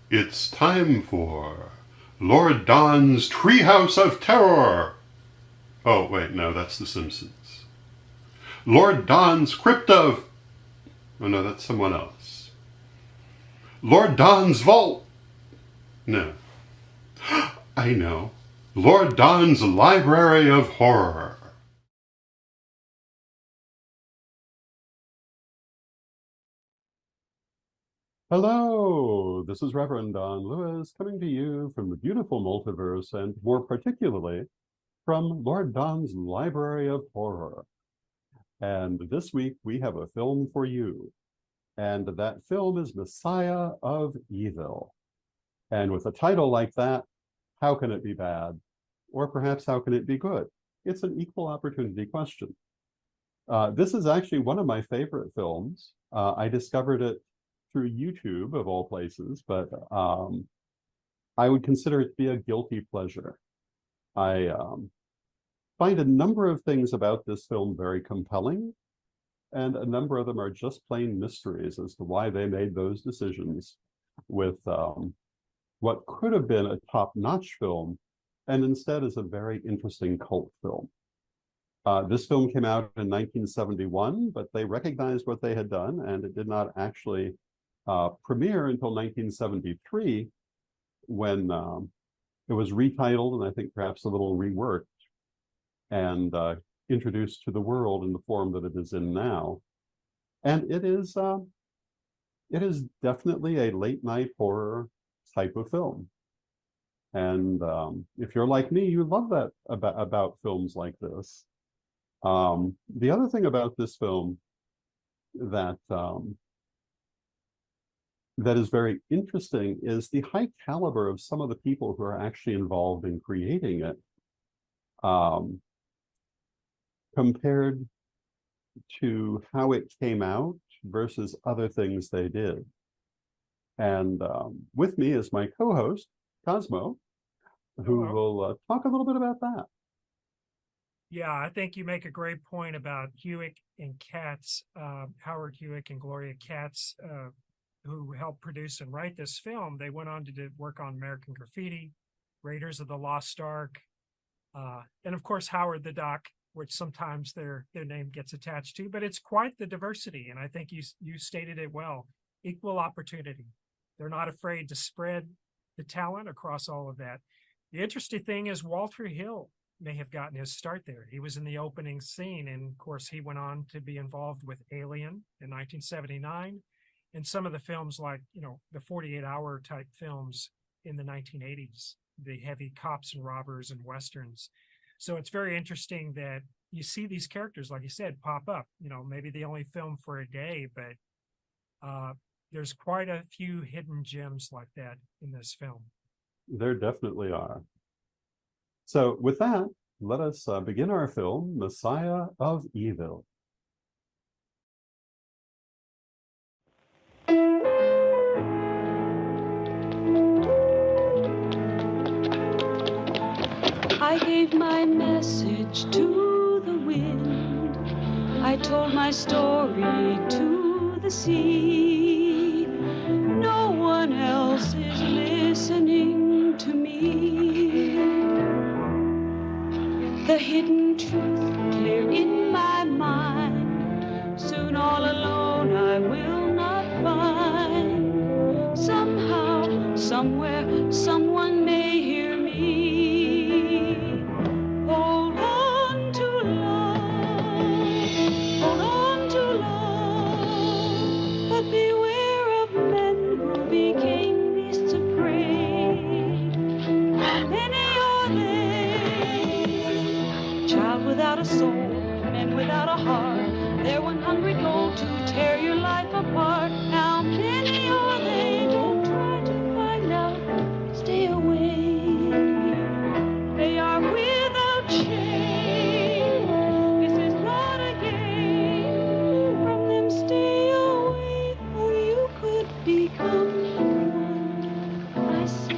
It's time for Lord Don's Treehouse of Terror. Oh, wait, no, that's The Simpsons. Lord Don's Crypt of... Oh, no, that's someone else. Lord Don's Vault. No. I know. Lord Don's Library of Horror. Hello, this is Reverend Don Lewis coming to you from the beautiful multiverse and more particularly from Lord Don's Library of Horror. And this week we have a film for you. And that film is Messiah of Evil. And with a title like that, how can it be bad? Or perhaps how can it be good? It's an equal opportunity question. This is actually one of my favorite films. I discovered it through YouTube of all places, but I would consider it to be a guilty pleasure. I find a number of things about this film very compelling, and a number of them are just plain mysteries as to why they made those decisions with what could have been a top-notch film, and instead is a very interesting cult film. This film came out in 1971, but they recognized what they had done, and it did not actually premiere until 1973, when it was retitled and I think perhaps a little reworked and introduced to the world in the form that it is in now. And it is definitely a late night horror type of film. And if you're like me, you love that about films like this. The other thing about this film that that is very interesting is the high caliber of some of the people who are actually involved in creating it, compared to how it came out versus other things they did. And with me is my co-host, Cosmo, who will talk a little bit about that. Yeah, I think you make a great point about Hewitt and Katz, Howard Hewitt and Gloria Katz, who helped produce and write this film. They went on to work on American Graffiti, Raiders of the Lost Ark, and of course Howard the Duck, which sometimes their name gets attached to. But it's quite the diversity, and I think you stated it well. Equal opportunity. They're not afraid to spread the talent across all of that. The interesting thing is Walter Hill may have gotten his start there. He was in the opening scene, and of course he went on to be involved with Alien in 1979, and some of the films like, the 48-hour type films in the 1980s, the heavy cops and robbers and westerns. So it's very interesting that you see these characters, like you said, pop up. Maybe the only film for a day, but there's quite a few hidden gems like that in this film. There definitely are. So with that, let us begin our film, Messiah of Evil. I gave my message to the wind. I told my story to the sea. No one else is listening to me. The hidden truth clear in my mind. Soon all alone I will not find. Somehow, somewhere, someone may hear me. Hold on to love, hold on to love, but beware of men who became beasts of prey. Many are they, child without a soul, men without a heart, their one hungry goal to tear your life apart. How many are they? Don't try to find out, stay away. They are without shame. This is not a game. From them stay away, or you could become one. I say,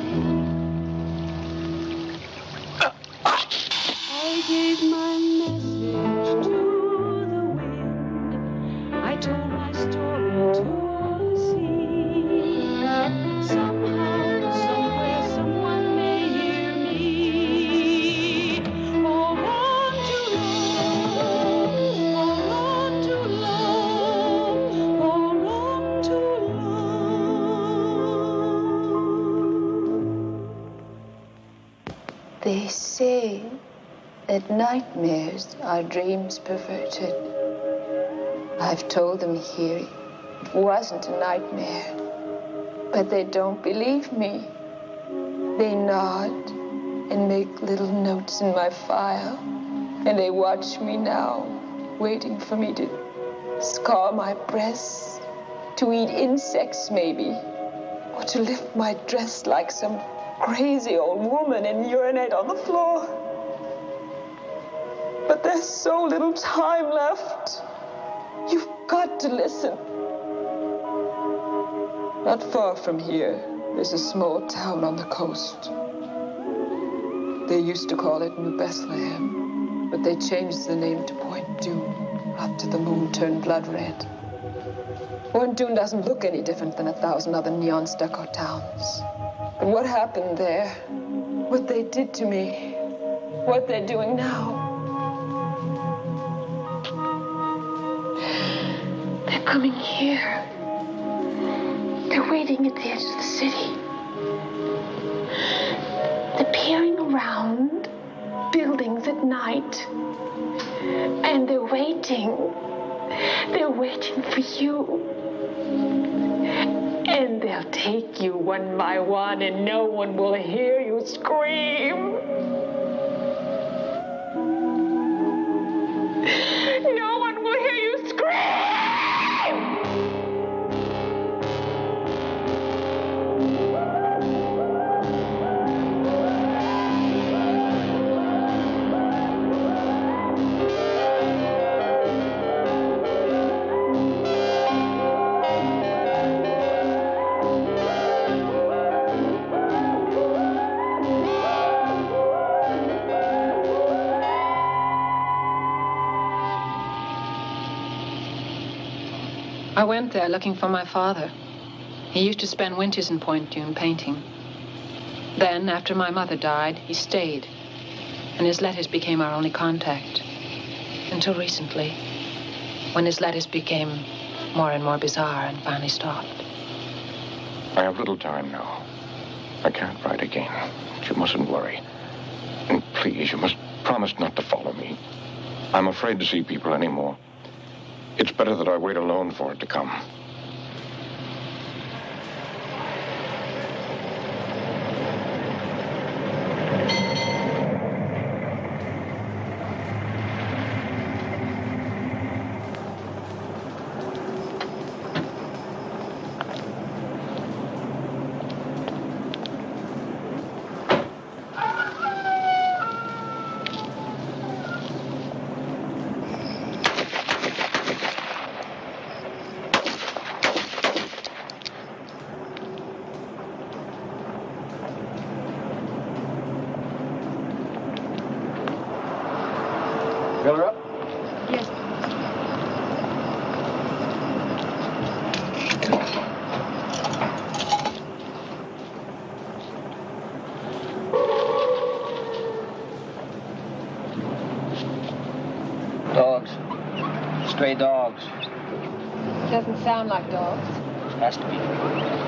I gave my message to the wind. I told my story to the sea. Somehow, Nightmares are dreams perverted. I've told them here it wasn't a nightmare, but they don't believe me. They nod and make little notes in my file, and they watch me now, waiting for me to scar my breasts, to eat insects maybe, or to lift my dress like some crazy old woman and urinate on the floor. But there's so little time left. You've got to listen. Not far from here, there's a small town on the coast. They used to call it New Bethlehem, but they changed the name to Point Dune after the moon turned blood red. Point Dune doesn't look any different than 1,000 other neon stucco towns. But what happened there, what they did to me, what they're doing now, they're coming here. They're waiting at the edge of the city. They're peering around buildings at night. And they're waiting. They're waiting for you. And they'll take you one by one, and no one will hear you scream. No one will hear you scream! I went there looking for my father. He used to spend winters in Point Dune painting. Then, after my mother died, he stayed, and his letters became our only contact. Until recently, when his letters became more and more bizarre and finally stopped. I have little time now. I can't write again. But you mustn't worry. And please, you must promise not to follow me. I'm afraid to see people anymore. It's better that I wait alone for it to come. Fill her up? Yes. Dogs. Stray dogs. Doesn't sound like dogs. Has to be.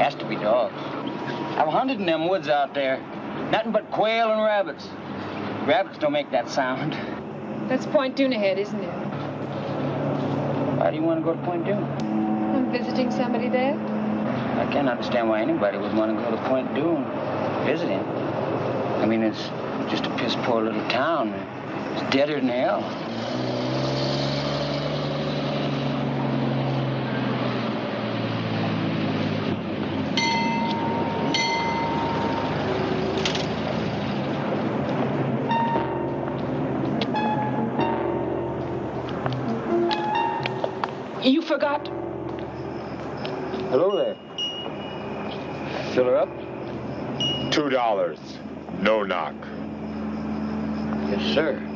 Has to be dogs. I've hunted in them woods out there. Nothing but quail and rabbits. Rabbits don't make that sound. That's Point Dune ahead, isn't it? Why do you want to go to Point Dune? I'm visiting somebody there. I can't understand why anybody would want to go to Point Dune visiting. I mean, it's just a piss poor little town. It's deader than hell. You forgot. Hello there. Fill her up? $2. No knock. Yes, sir.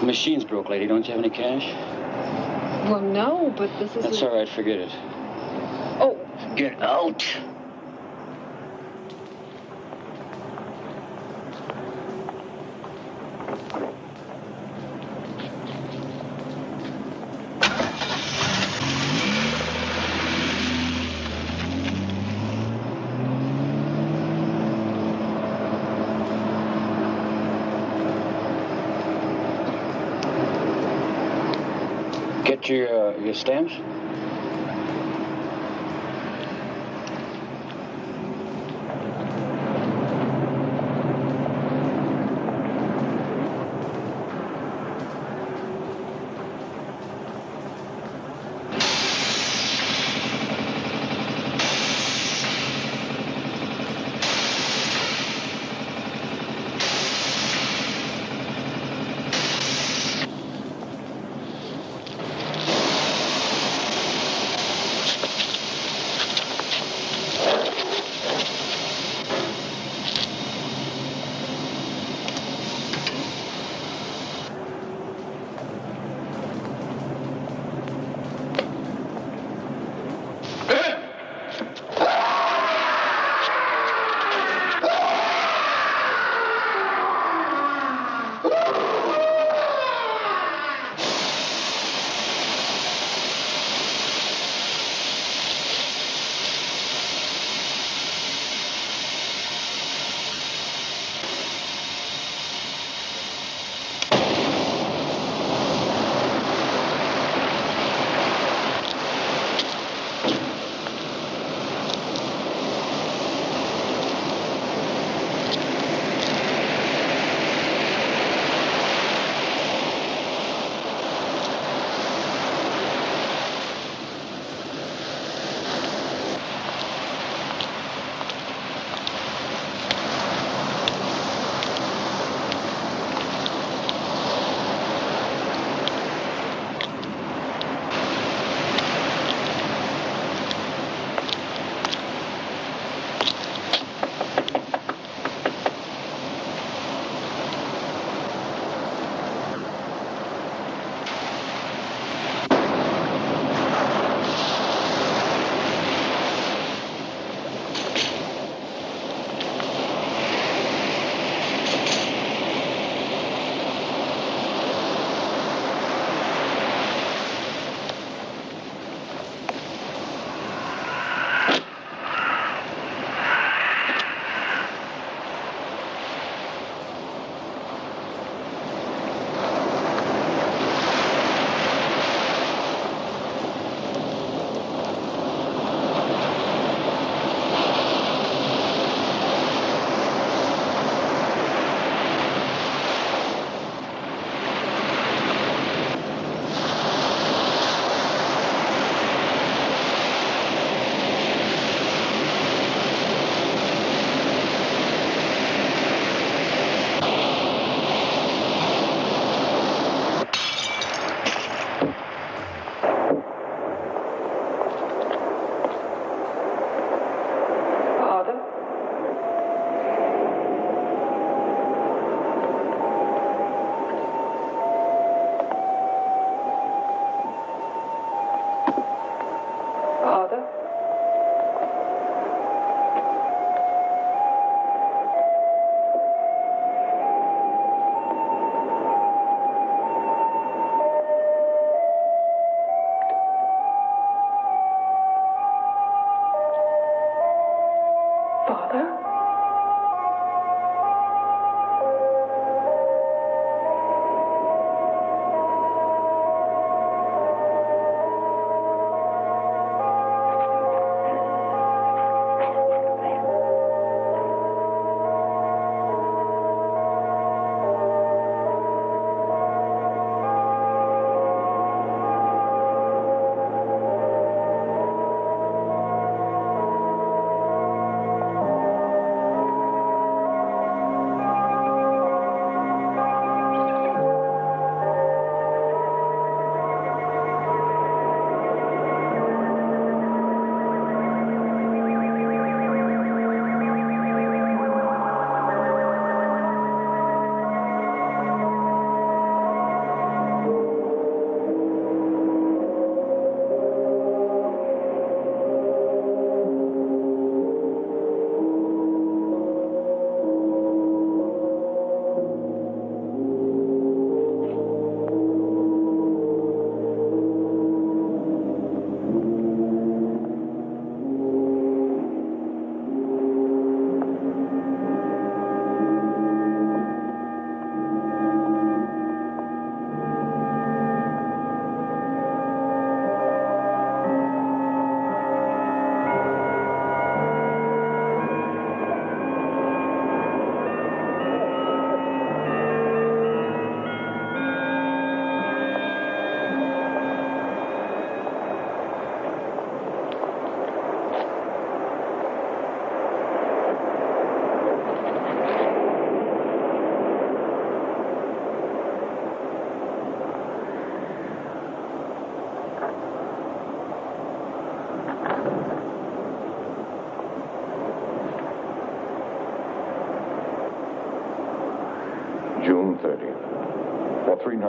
The machine's broke, lady. Don't you have any cash? Well, no, but this is... That's all right. Forget it. Oh. Get out! Get your stamps?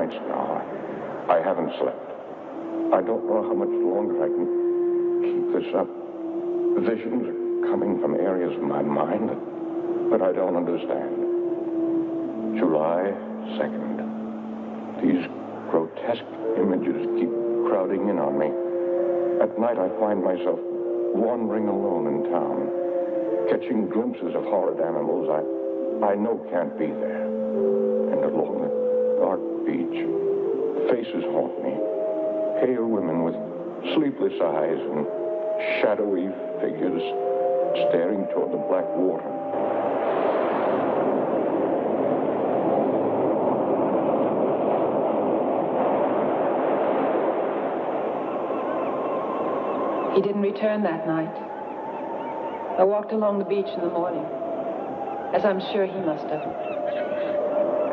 nights now. I haven't slept. I don't know how much longer I can keep this up. Visions are coming from areas of my mind that I don't understand. July 2nd. These grotesque images keep crowding in on me. At night, I find myself wandering alone in town, catching glimpses of horrid animals I know can't be there. And along the dark beach, faces haunt me. Pale women with sleepless eyes and shadowy figures staring toward the black water. He didn't return that night. I walked along the beach in the morning, as I'm sure he must have,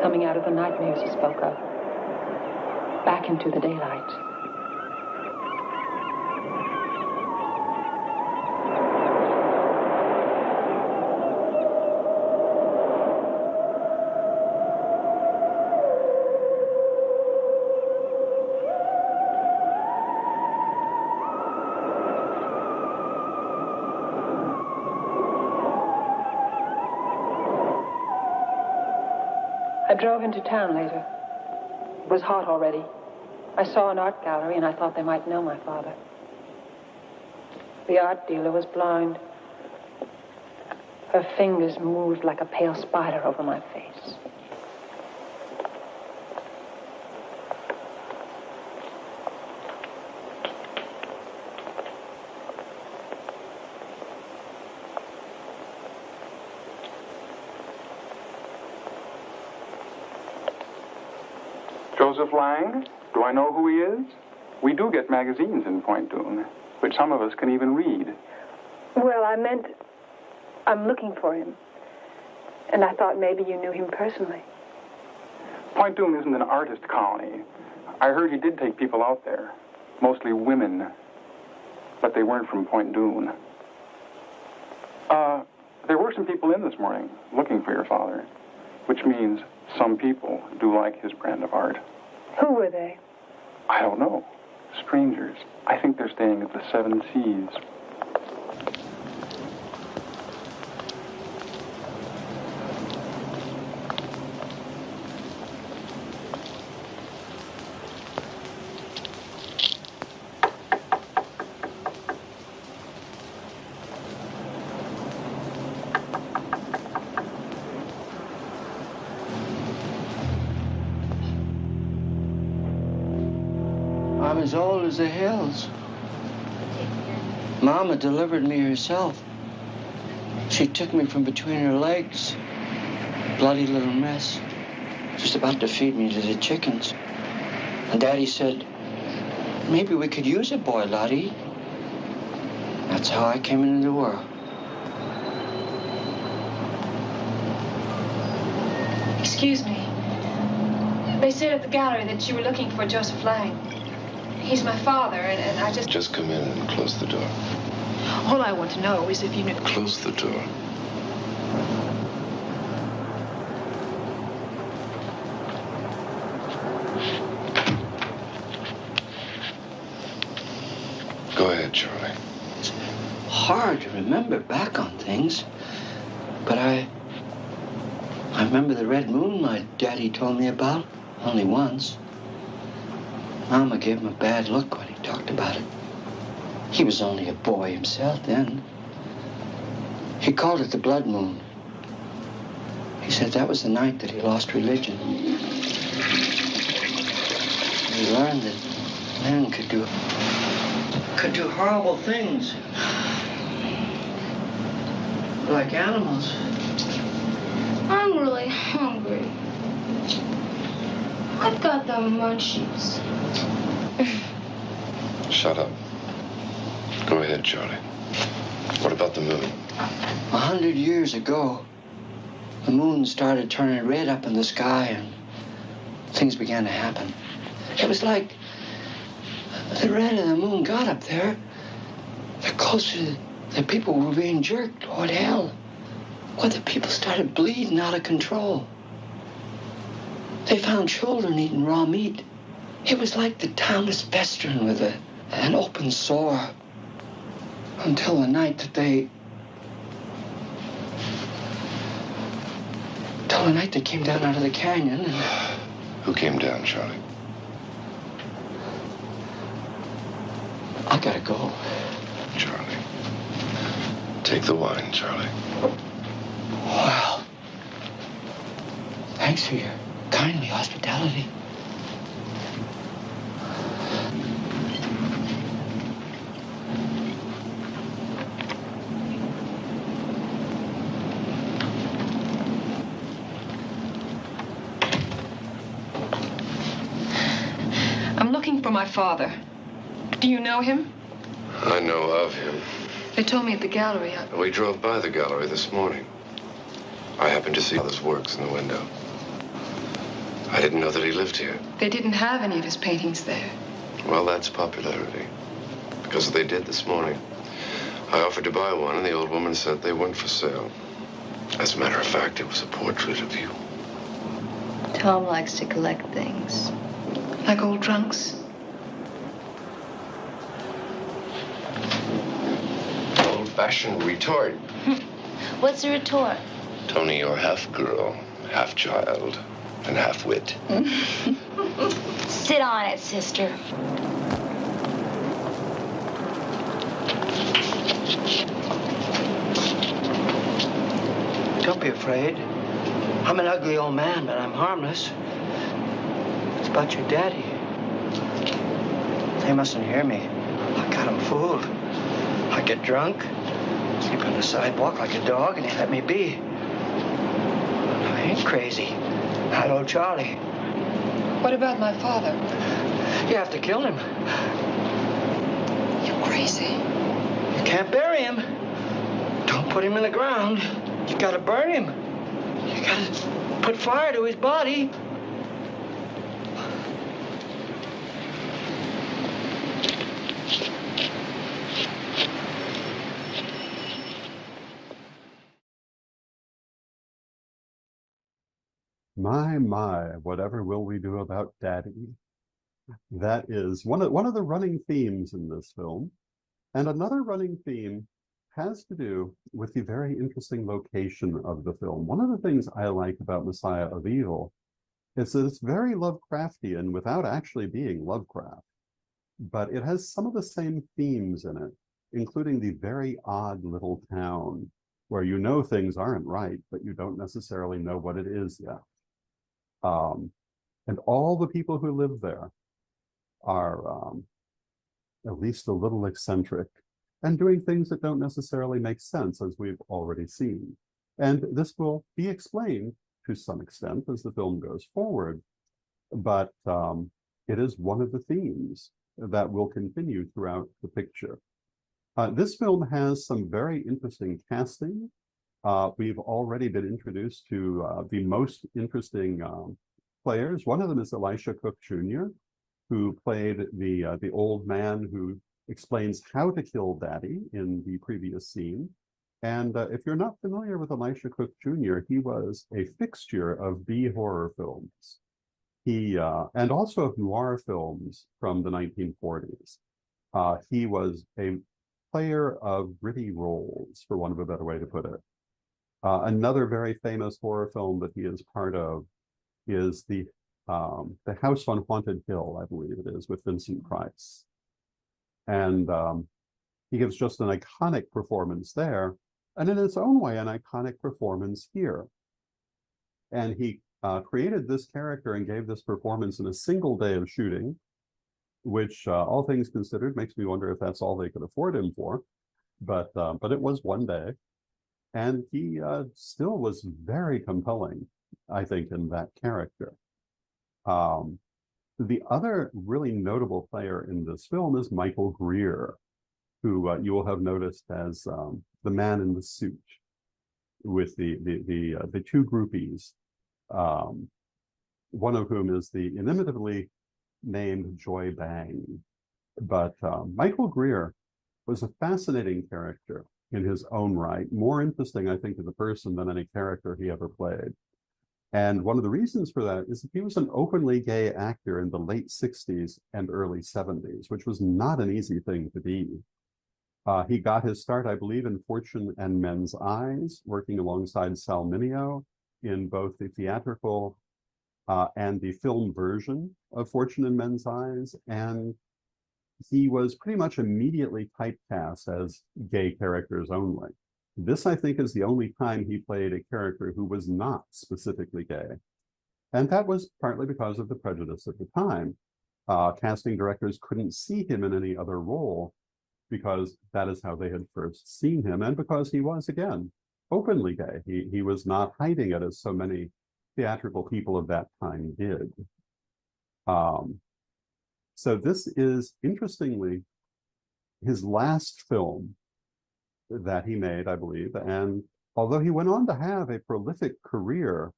coming out of the nightmares he spoke of, back into the daylight. I drove into town later. It was hot already. I saw an art gallery and I thought they might know my father. The art dealer was blind. Her fingers moved like a pale spider over my face. Joseph Lang? Do I know who he is? We do get magazines in Point Dume, which some of us can even read. Well, I meant I'm looking for him. And I thought maybe you knew him personally. Point Dume isn't an artist colony. I heard he did take people out there, mostly women, but they weren't from Point Dume. There were some people in this morning looking for your father, which means some people do like his brand of art. Who were they? I don't know. Strangers. I think they're staying at the Seven Seas. I'm as old as the hills. Mama delivered me herself. She took me from between her legs. Bloody little mess. Just about to feed me to the chickens. And Daddy said, maybe we could use a boy, Lottie. That's how I came into the world. Excuse me. They said at the gallery that you were looking for Joseph Lang. He's my father, and I just... Just come in and close the door. All I want to know is if you knew... Close the door. Go ahead, Charlie. It's hard to remember back on things, but I remember the red moon my daddy told me about only once. Mama gave him a bad look when he talked about it. He was only a boy himself then. He called it the blood moon. He said that was the night that he lost religion. He learned that men could do horrible things. Like animals. I'm really hungry. I've got the munchies. Shut up. Go ahead, Charlie. What about the moon? 100 years ago, the moon started turning red up in the sky and things began to happen. It was like the red of the moon got up there, the closer the people were being jerked toward hell, where the people started bleeding out of control. They found children eating raw meat. It was like the town was festering with an open sore. Until the night that they came down out of the canyon and... Who came down, Charlie? I gotta go. Charlie. Take the wine, Charlie. Well, thanks for your kindly hospitality. I'm looking for my father. Do you know him? I know of him. They told me at the gallery. We drove by the gallery this morning. I happened to see how this works in the window. I didn't know that he lived here. They didn't have any of his paintings there. Well, that's popularity. Because they did this morning. I offered to buy one, and the old woman said they weren't for sale. As a matter of fact, it was a portrait of you. Tom likes to collect things. Like old trunks? Old-fashioned retort. What's a retort? Tony, you're half girl, half child, and half wit. Sit on it, sister. Don't be afraid. I'm an ugly old man, but I'm harmless. It's about your daddy. They mustn't hear me. I got them fooled. I get drunk, sleep on the sidewalk like a dog, and they let me be. I ain't crazy. Hello, Charlie. What about my father? You have to kill him. You're crazy. You can't bury him. Don't put him in the ground. You gotta burn him. You gotta put fire to his body. My, whatever will we do about Daddy? That is one of the running themes in this film. And another running theme has to do with the very interesting location of the film. One of the things I like about Messiah of Evil is that it's very Lovecraftian without actually being Lovecraft. But it has some of the same themes in it, including the very odd little town where you know things aren't right, but you don't necessarily know what it is yet. And all the people who live there are at least a little eccentric and doing things that don't necessarily make sense, as we've already seen. And this will be explained to some extent as the film goes forward, but it is one of the themes that will continue throughout the picture. This film has some very interesting casting. We've already been introduced to the most interesting players. One of them is Elisha Cook Jr., who played the old man who explains how to kill Daddy in the previous scene. And if you're not familiar with Elisha Cook Jr., he was a fixture of B horror films. And also of noir films from the 1940s. He was a player of gritty roles, for want of a better way to put it. Another very famous horror film that he is part of is the House on Haunted Hill, I believe it is, with Vincent Price. And he gives just an iconic performance there, and in its own way, an iconic performance here. And he created this character and gave this performance in a single day of shooting, which, all things considered, makes me wonder if that's all they could afford him for. But it was one day. And he still was very compelling, I think, in that character. The other really notable player in this film is Michael Greer, who you will have noticed as the man in the suit with the two groupies, one of whom is the inimitably named Joy Bang. But Michael Greer was a fascinating character in his own right, more interesting, I think, as a person than any character he ever played. And one of the reasons for that is that he was an openly gay actor in the late 60s and early 70s, which was not an easy thing to be. He got his start, I believe, in Fortune and Men's Eyes, working alongside Sal Mineo in both the theatrical and the film version of Fortune and Men's Eyes. And he was pretty much immediately typecast as gay characters only. This, I think, is the only time he played a character who was not specifically gay. And that was partly because of the prejudice at the time. Casting directors couldn't see him in any other role because that is how they had first seen him, and because he was, again, openly gay. He was not hiding it as so many theatrical people of that time did. So this is, interestingly, his last film that he made, I believe. And although he went on to have a prolific career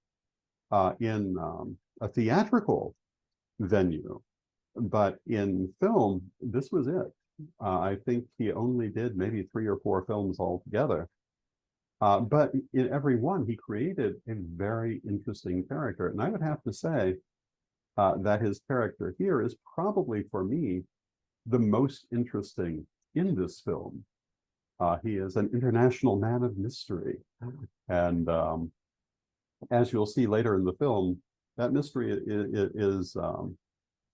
in a theatrical venue, but in film, this was it. I think he only did maybe 3 or 4 films altogether. But in every one, he created a very interesting character. And I would have to say that his character here is probably, for me, the most interesting in this film. He is an international man of mystery. And as you'll see later in the film, that mystery is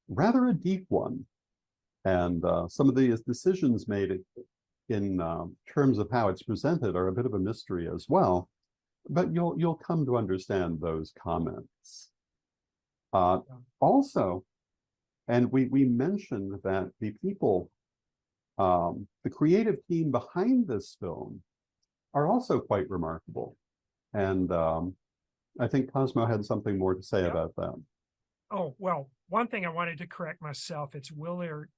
rather a deep one. And some of the decisions made in terms of how it's presented are a bit of a mystery as well. But you'll come to understand those comments. Also, and we mentioned that the people, the creative team behind this film are also quite remarkable. And I think Cosmo had something more to say about that. Oh, well, one thing I wanted to correct myself, it's Willard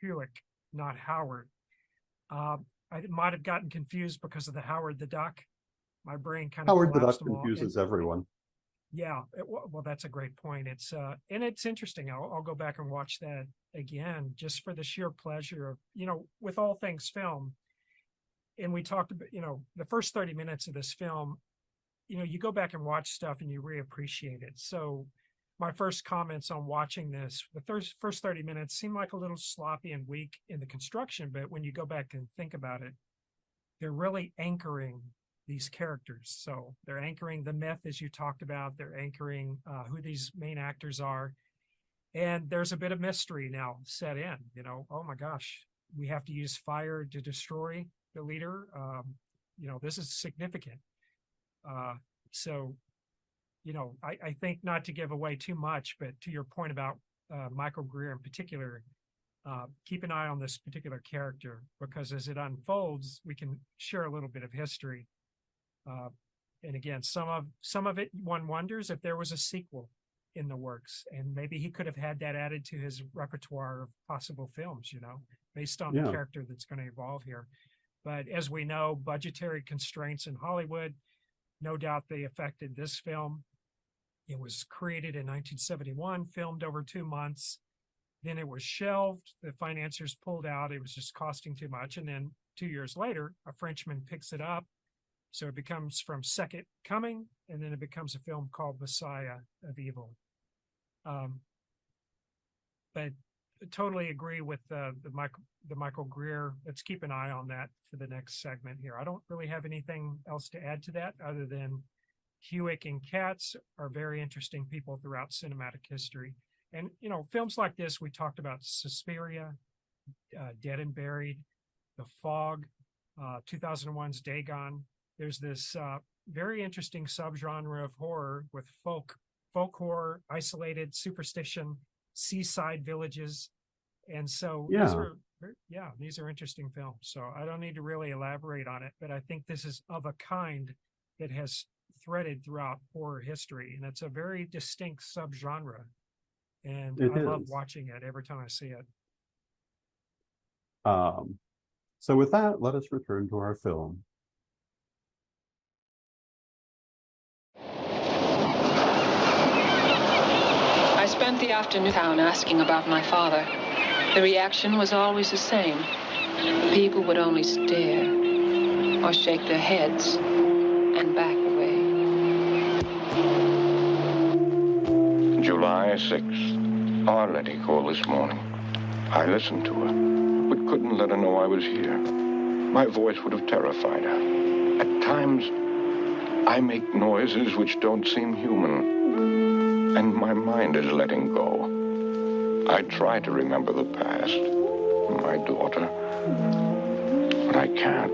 Hewick, not Howard. I might have gotten confused because of the Howard the Duck. My brain kind of Howard the Duck collapsed them all. confuses everyone. Yeah, well, that's a great point. It's and it's interesting. I'll go back and watch that again just for the sheer pleasure of, with all things film. And we talked about, the first 30 minutes of this film, you go back and watch stuff and you reappreciate it. So my first comments on watching this, the first 30 minutes seemed like a little sloppy and weak in the construction, but when you go back and think about it, they're really anchoring these characters. So they're anchoring the myth, as you talked about. They're anchoring who these main actors are. And there's a bit of mystery now set in, oh my gosh, we have to use fire to destroy the leader. This is significant. So, I think, not to give away too much, but to your point about Michael Greer in particular, keep an eye on this particular character, because as it unfolds, we can share a little bit of history. And again, some of it, one wonders if there was a sequel in the works, and maybe he could have had that added to his repertoire of possible films, based on the character that's going to evolve here. But as we know, budgetary constraints in Hollywood, no doubt they affected this film. It was created in 1971, filmed over 2 months. Then it was shelved. The financiers pulled out. It was just costing too much. And then 2 years later, a Frenchman picks it up. So it becomes from Second Coming, and then it becomes a film called Messiah of Evil. But I totally agree with the Michael Greer. Let's keep an eye on that for the next segment here. I don't really have anything else to add to that other than Hewick and Katz are very interesting people throughout cinematic history. And, films like this, we talked about Suspiria, Dead and Buried, The Fog, 2001's Dagon. There's this very interesting subgenre of horror with folk horror, isolated superstition, seaside villages. And so these are interesting films. So I don't need to really elaborate on it, but I think this is of a kind that has threaded throughout horror history. And it's a very distinct subgenre. And I love watching it every time I see it. So with that, let us return to our film. I spent the afternoon town asking about my father. The reaction was always the same. People would only stare or shake their heads and back away. my sixth, our Letty called this morning. I listened to her, but couldn't let her know I was here. My voice would have terrified her. At times, I make noises which don't seem human, and my mind is letting go. I try to remember the past, my daughter, but I can't.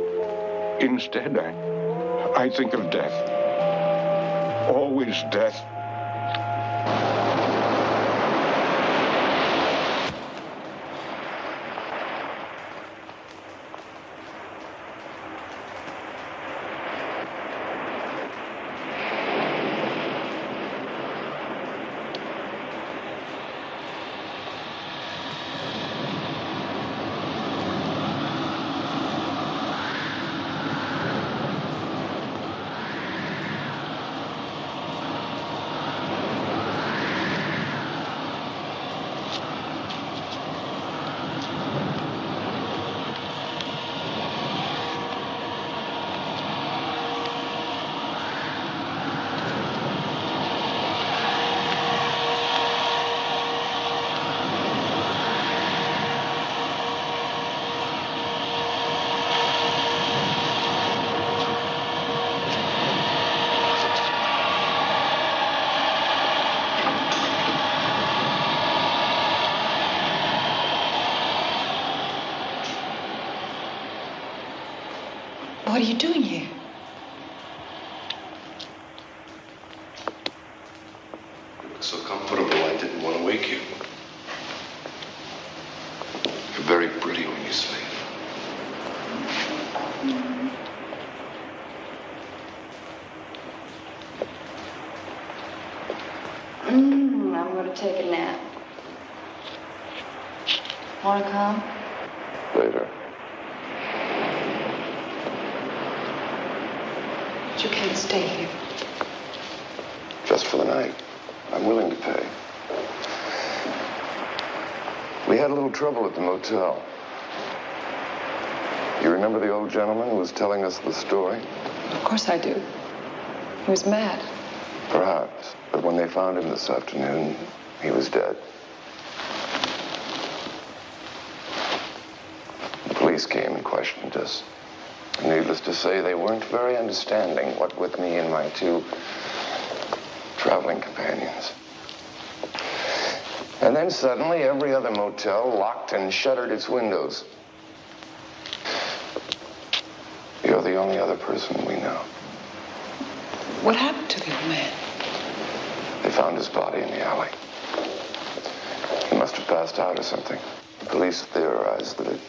Instead, I think of death. Always death. What are you doing here? It's so comfortable, I didn't want to wake you. You're very pretty when you sleep. I'm going to take a nap. Want to come? Later. But you can't stay here. Just for the night. I'm willing to pay. We had a little trouble at the motel. You remember the old gentleman who was telling us the story? Of course I do. He was mad. Perhaps. But when they found him this afternoon, he was dead. The police came and questioned us. Needless to say, they weren't very understanding, what with me and my two traveling companions. And then suddenly, every other motel locked and shuttered its windows. You're the only other person we know. What happened to the old man? They found his body in the alley. He must have passed out or something. The police theorized that it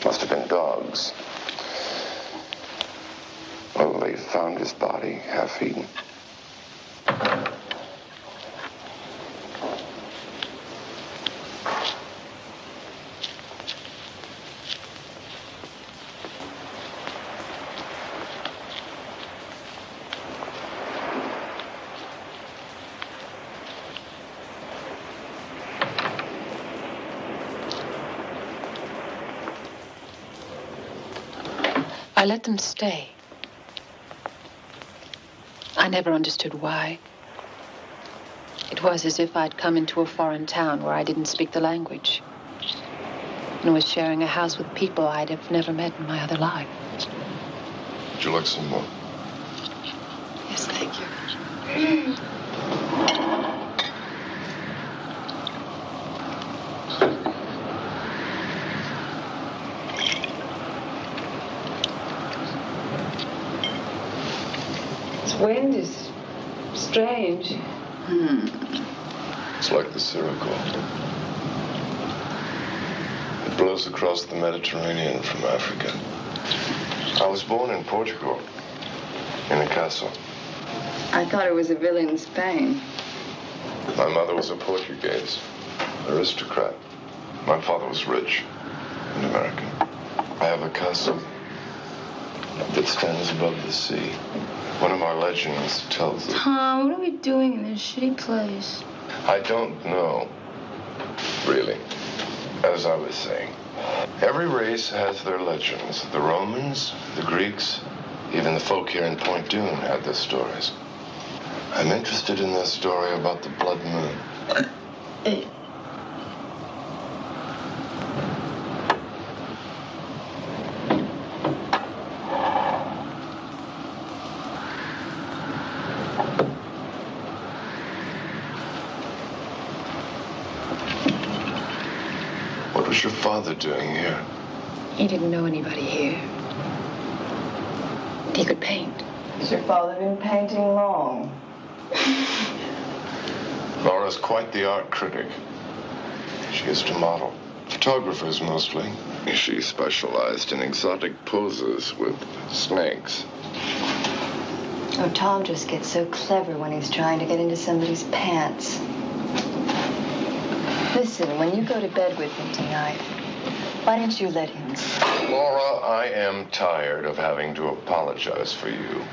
must have been dogs. Well, they found his body half-eaten. I let them stay. I never understood why. It was as if I'd come into a foreign town where I didn't speak the language and was sharing a house with people I'd have never met in my other life. Would you like some more? Yes, thank you. Wind is strange. It's like the Sirocco. It blows across the Mediterranean from Africa. I was born in Portugal, in a castle. I thought it was a villa in Spain. My mother was a Portuguese, aristocrat. My father was rich and American. I have a castle that stands above the sea. One of our legends tells it. Tom, what are we doing in this shitty place? I don't know, really. As I was saying, every race has their legends. The Romans, the Greeks, even the folk here in Point Dune had their stories. I'm interested in their story about the blood moon. What was your father doing here? He didn't know anybody here. He could paint. Has your father been painting long? Laura's quite the art critic. She used to model. Photographers mostly. She specialized in exotic poses with snakes. Oh, Tom just gets so clever when he's trying to get into somebody's pants. Listen, when you go to bed with him tonight, why don't you let him sleep? Laura, I am tired of having to apologize for you.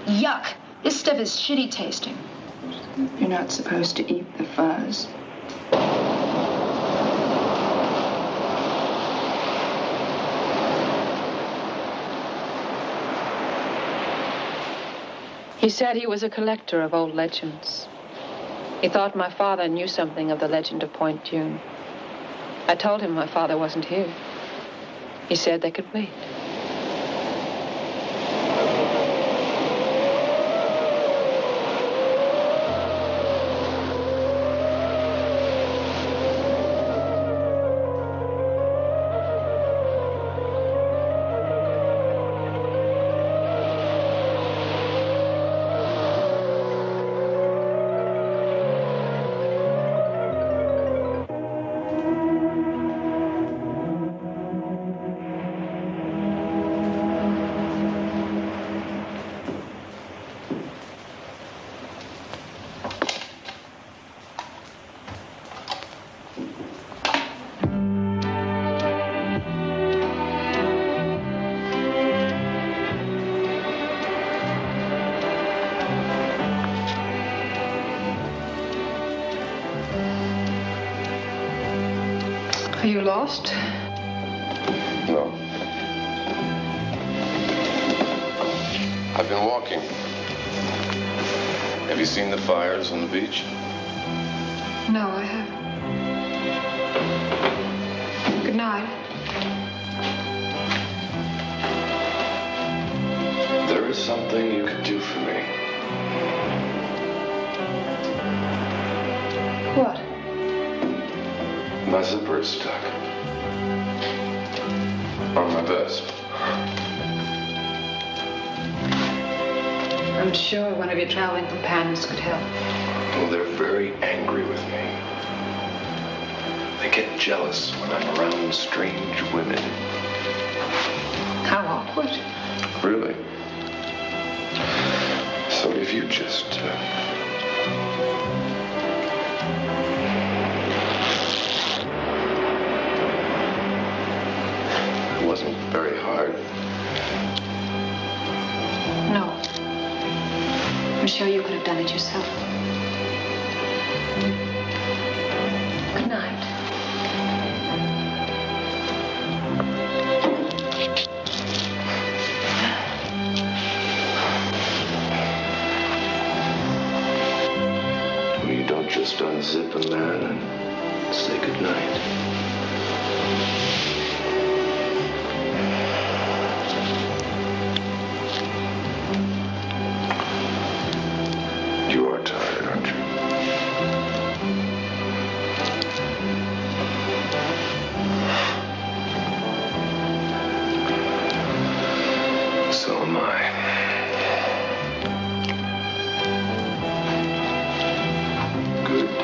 Yuck! This stuff is shitty tasting. You're not supposed to eat the fuzz. He said he was a collector of old legends. He thought my father knew something of the legend of Point Dune. I told him my father wasn't here. He said they could wait. Are you lost? No. I've been walking. Have you seen the fires on the beach? No, I haven't. Good night. There is something you could do for me. What? My zipper is stuck. On my vest. I'm sure one of your traveling companions could help. Well, they're very angry with me. They get jealous when I'm around strange women. How awkward. Really? So if you just... It wasn't very hard. No. I'm sure you could have done it yourself. Good night. Well, you don't just unzip a man and say goodnight. You are tired, aren't you? So am I. Good night.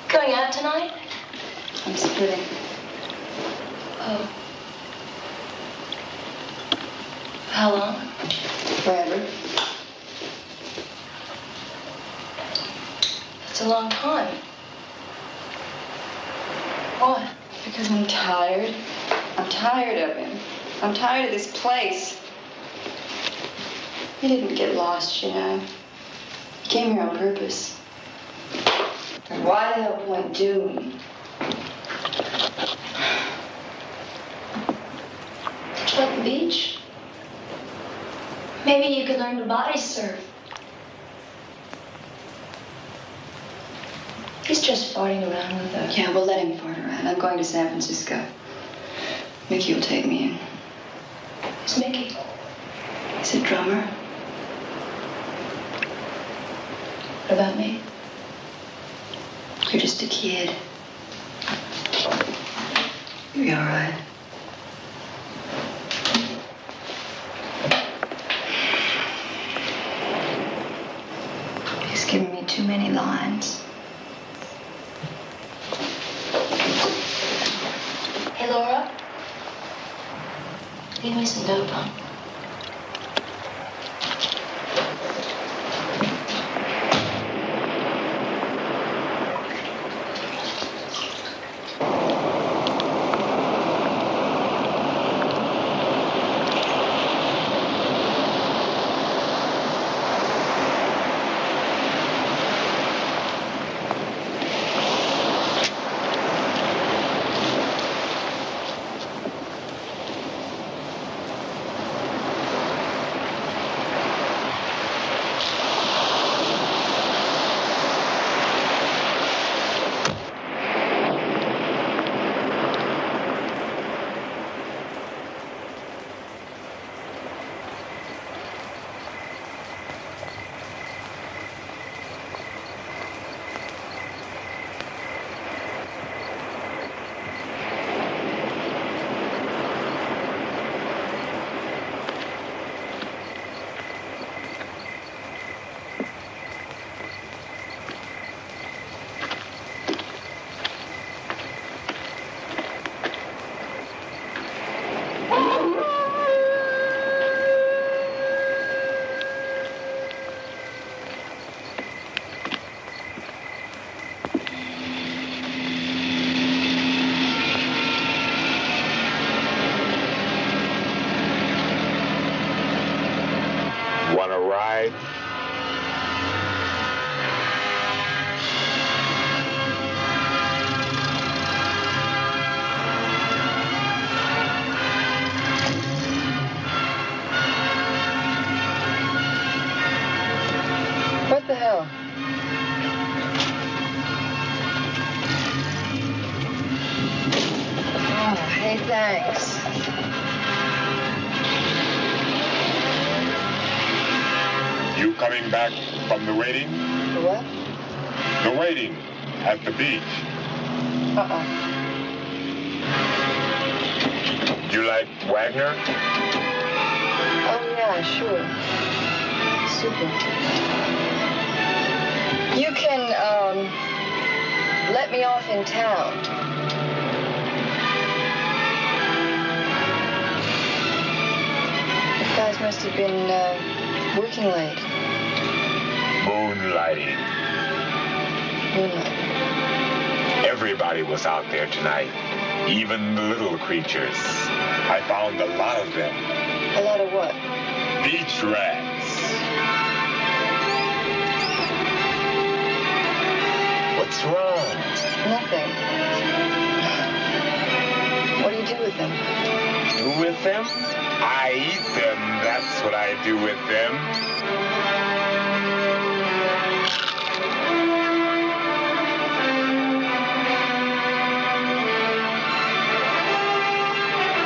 Going out tonight? I'm splitting. Oh. How long? Forever. That's a long time. What? Because I'm tired. I'm tired of him. I'm tired of this place. He didn't get lost, you know. He came here on purpose. And why the hell Point Doom? Don't you like the beach? Maybe you could learn to body surf. He's just farting around with us. Yeah, we'll let him fart around. I'm going to San Francisco. Mickey will take me in. Who's Mickey? He's a drummer. What about me? You're just a kid. You'll be all right. He's given me too many lines. Hey, Laura. Leave me some dope, huh? Want a ride? What the hell? Oh, hey, thanks. You coming back from the waiting? The what? The waiting at the beach. Uh-uh. You like Wagner? Oh, yeah, sure. Super. You can, let me off in town. You guys must have been, working late. Moonlighting. Moonlight. Everybody was out there tonight. Even the little creatures. I found a lot of them. A lot of what? Beach rats. What's wrong? Nothing. What do you do with them? Do with them? I eat them. That's what I do with them.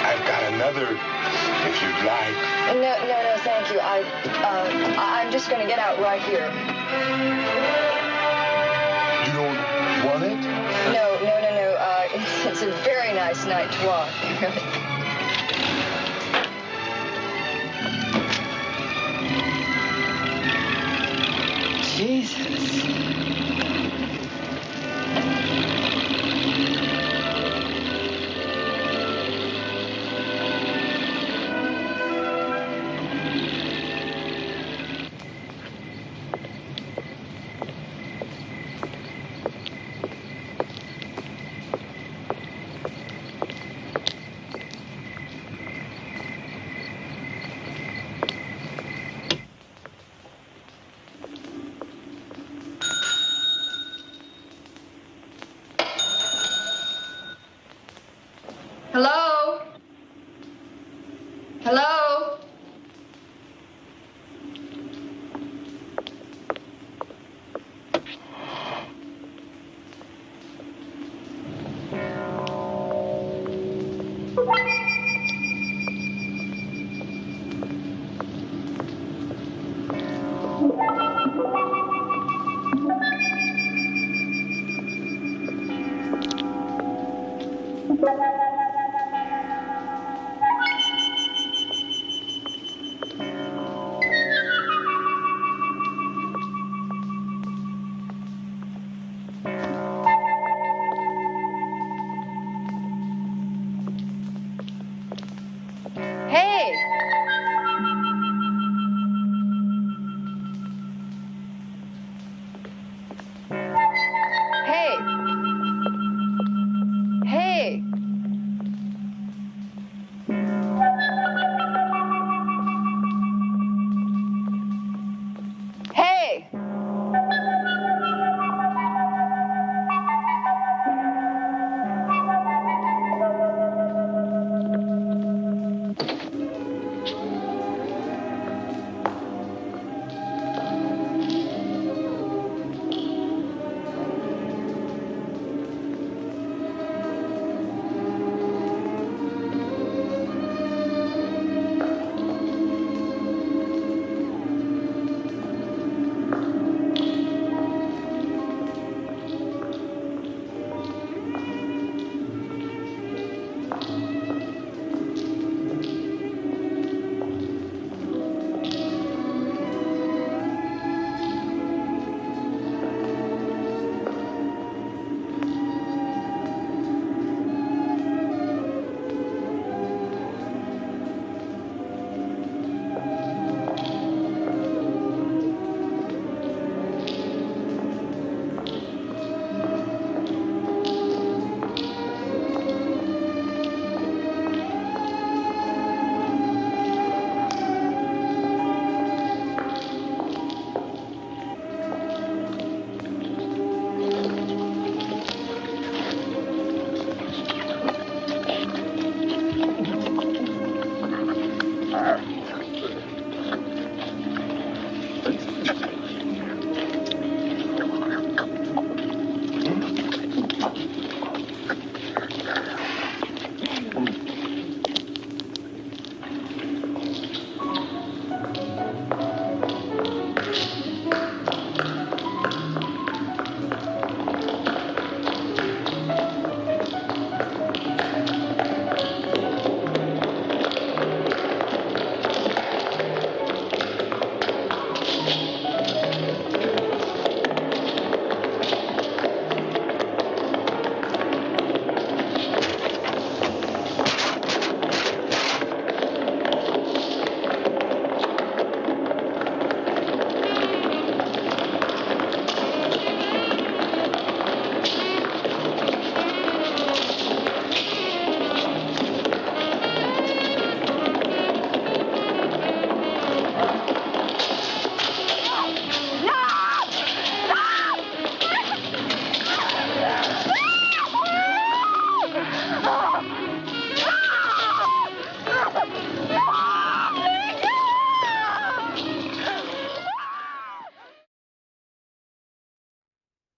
I've got another, if you'd like. No, thank you. I'm just going to get out right here. You don't want it? No. It's a very nice night to walk. Jesus.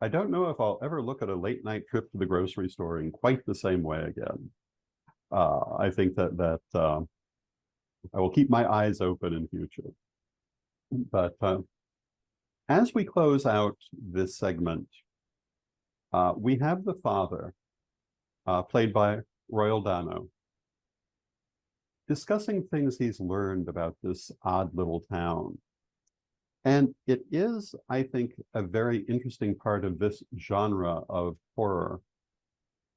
I don't know if I'll ever look at a late night trip to the grocery store in quite the same way again. I think that I will keep my eyes open in future. But as we close out this segment, we have the father, played by Royal Dano, discussing things he's learned about this odd little town. And it is, I think, a very interesting part of this genre of horror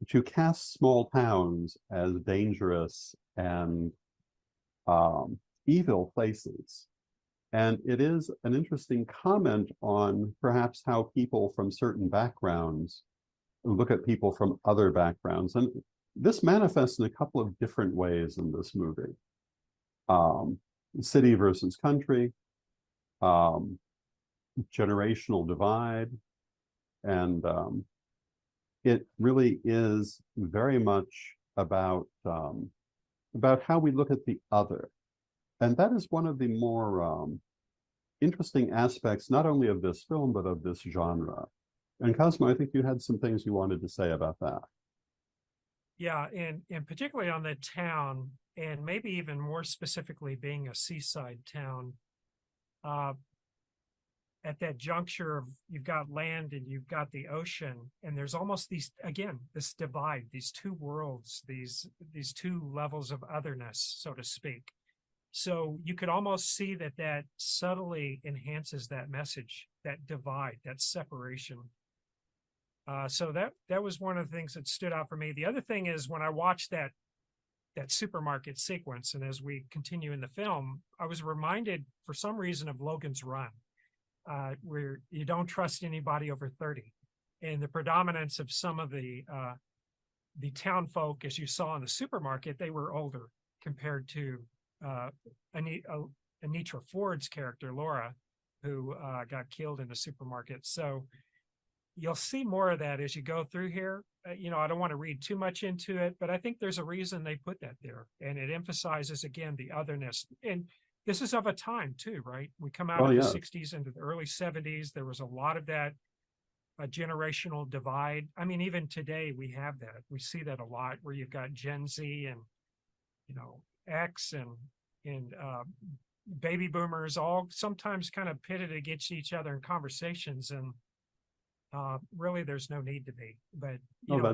to cast small towns as dangerous and evil places. And it is an interesting comment on perhaps how people from certain backgrounds look at people from other backgrounds. And this manifests in a couple of different ways in this movie. City versus country, generational divide, and it really is very much about how we look at the other. And that is one of the more interesting aspects, not only of this film, but of this genre. And Cosmo, I think you had some things you wanted to say about that. Yeah, and particularly on the town, and maybe even more specifically being a seaside town, at that juncture of you've got land and you've got the ocean, and there's almost these, again, this divide, these two worlds, these two levels of otherness, so to speak. So you could almost see that subtly enhances that message, that divide, that separation. So that was one of the things that stood out for me. The other thing is when I watched that supermarket sequence, and as we continue in the film, I was reminded for some reason of Logan's Run, where you don't trust anybody over 30, and the predominance of some of the town folk, as you saw in the supermarket, they were older compared to Anitra Ford's character, Laura, who got killed in the supermarket. So you'll see more of that as you go through here. I don't want to read too much into it, but I think there's a reason they put that there. And it emphasizes, again, the otherness. And this is of a time, too, right? We come out of the 60s into the early 70s. There was a lot of that generational divide. I mean, even today, we have that. We see that a lot, where you've got Gen Z and, X and baby boomers, all sometimes kind of pitted against each other in conversations. And really, there's no need to be. But,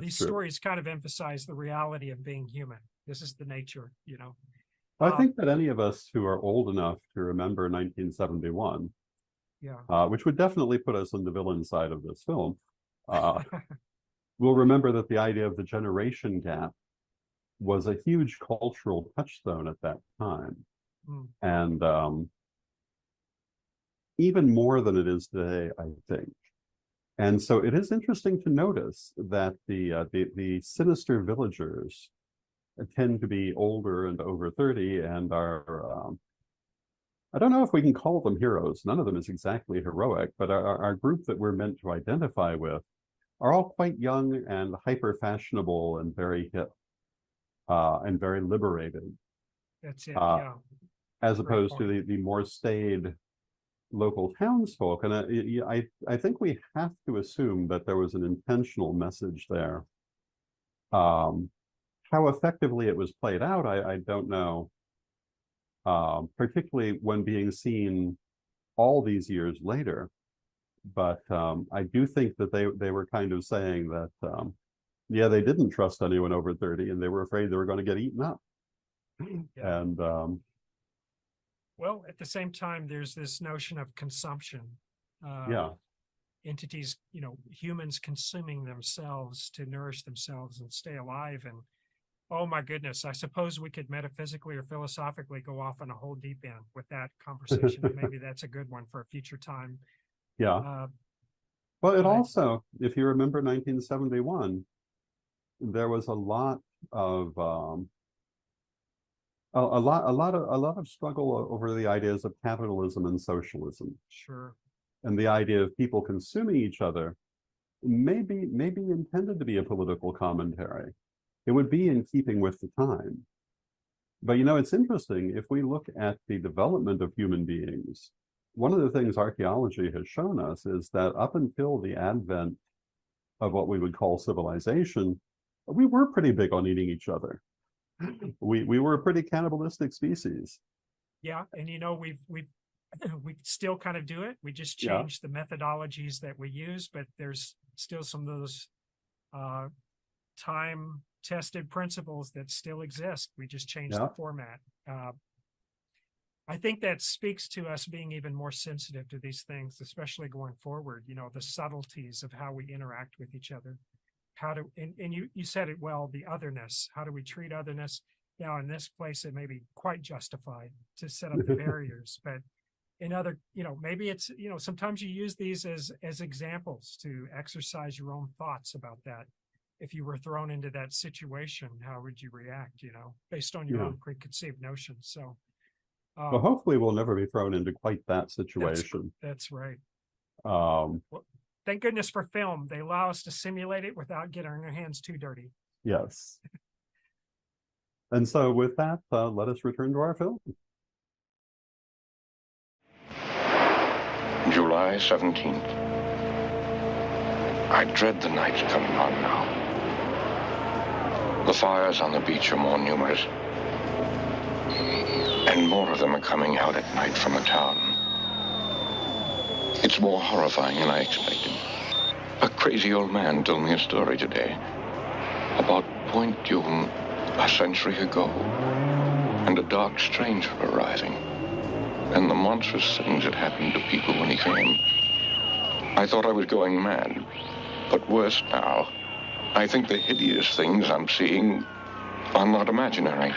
these stories kind of emphasize the reality of being human. This is the nature, I think that any of us who are old enough to remember 1971, which would definitely put us on the villain side of this film, will remember that the idea of the generation gap was a huge cultural touchstone at that time. And even more than it is today, I think. And so it is interesting to notice that the sinister villagers tend to be older and over 30 and are, I don't know if we can call them heroes. None of them is exactly heroic, but our group that we're meant to identify with are all quite young and hyper fashionable and very hip and very liberated. That's it, as opposed to the more staid local townsfolk. And I think we have to assume that there was an intentional message there. How effectively it was played out, I don't know. Particularly when being seen all these years later. But I do think that they were kind of saying that, yeah, they didn't trust anyone over 30 and they were afraid they were going to get eaten up. Yeah. And well, at the same time, there's this notion of consumption. Yeah. Entities, humans consuming themselves to nourish themselves and stay alive. And oh my goodness, I suppose we could metaphysically or philosophically go off on a whole deep end with that conversation. And maybe that's a good one for a future time. Yeah. Well, it also, if you remember 1971, there was a lot of a lot of struggle over the ideas of capitalism and socialism. Sure. And the idea of people consuming each other may be intended to be a political commentary. It would be in keeping with the time. But it's interesting, if we look at the development of human beings, one of the things archaeology has shown us is that up until the advent of what we would call civilization, we were pretty big on eating each other. We were a pretty cannibalistic species. Yeah, and we still kind of do it. We just change the methodologies that we use, but there's still some of those time-tested principles that still exist. We just change the format. I think that speaks to us being even more sensitive to these things, especially going forward, the subtleties of how we interact with each other. And you said it well, the otherness. How do we treat otherness? Now, in this place, it may be quite justified to set up the barriers, but in other, maybe it's, sometimes you use these as examples to exercise your own thoughts about that. If you were thrown into that situation, how would you react, based on your own preconceived notions? So, well, hopefully we'll never be thrown into quite that situation. That's right. Well, thank goodness for film. They allow us to simulate it without getting our hands too dirty. Yes. And so with that, let us return to our film. July 17th. I dread the night coming on now. The fires on the beach are more numerous. And more of them are coming out at night from the town. It's more horrifying than I expected. A crazy old man told me a story today about Point Dume a century ago, and a dark stranger arriving, and the monstrous things that happened to people when he came. I thought I was going mad, but worse now. I think the hideous things I'm seeing are not imaginary.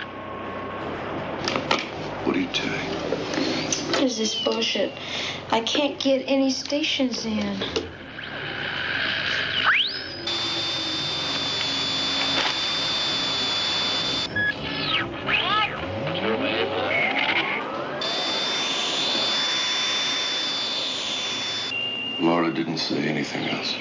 What are you doing? What is this bullshit? I can't get any stations in. Laura didn't say anything else.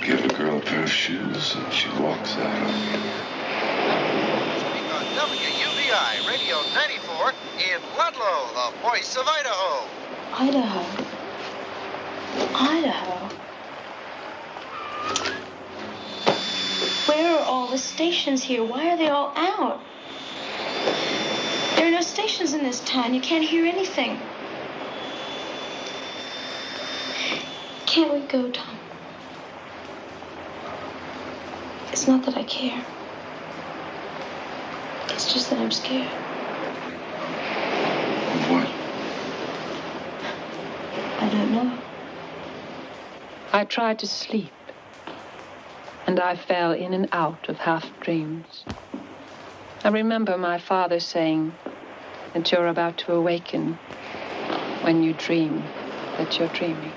Give a girl a pair of shoes and she walks out. WUVI Radio 94 in Ludlow, the voice of Idaho. Idaho. Idaho. Where are all the stations here? Why are they all out? There are no stations in this town. You can't hear anything. Can't we go, Tom? It's not that I care. It's just that I'm scared. What? I don't know. I tried to sleep, and I fell in and out of half-dreams. I remember my father saying that you're about to awaken when you dream that you're dreaming.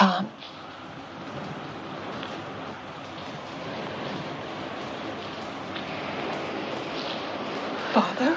Tom. Father?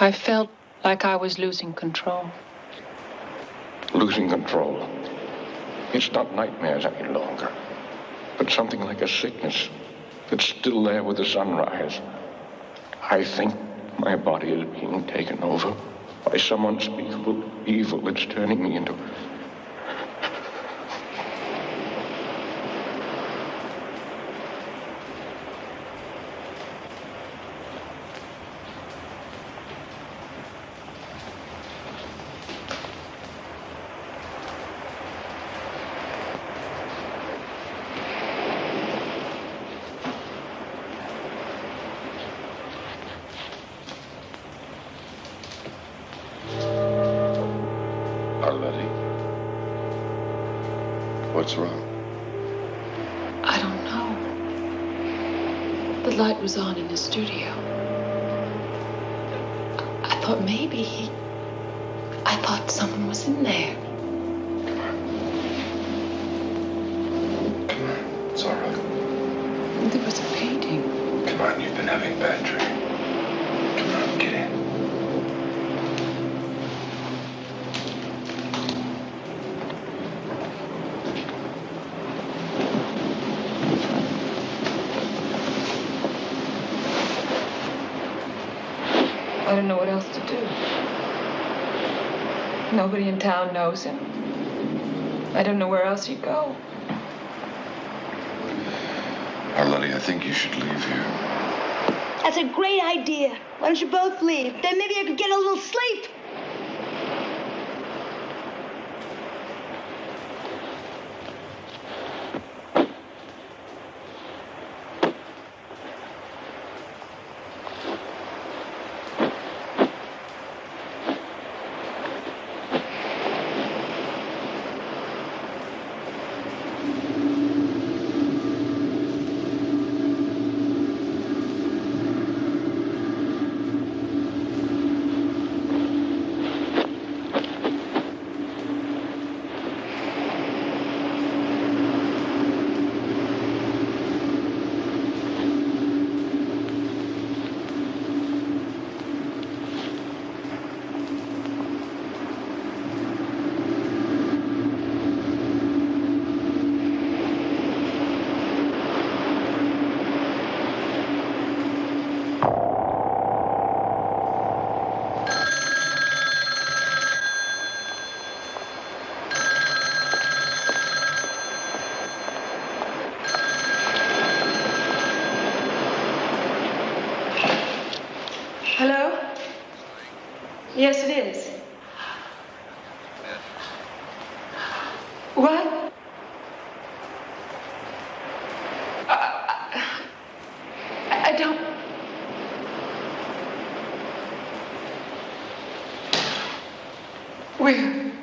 I felt like I was losing control. Losing control. It's not nightmares any longer, but something like a sickness that's still there with the sunrise. I think my body is being taken over by some unspeakable evil that's turning me into... Arletty, what's wrong? I don't know. The light was on in the studio. I thought maybe I thought someone was in there. Come on, it's all right. There was a painting. Come on, you've been having a bad dream. Come on, get in. I don't know what else to do. Nobody in town knows him. I don't know where else he'd go. Arletty, I think you should leave here. That's a great idea. Why don't you both leave? Then maybe I could get a little sleep. Hello? Yes, it is. What? I don't... Where?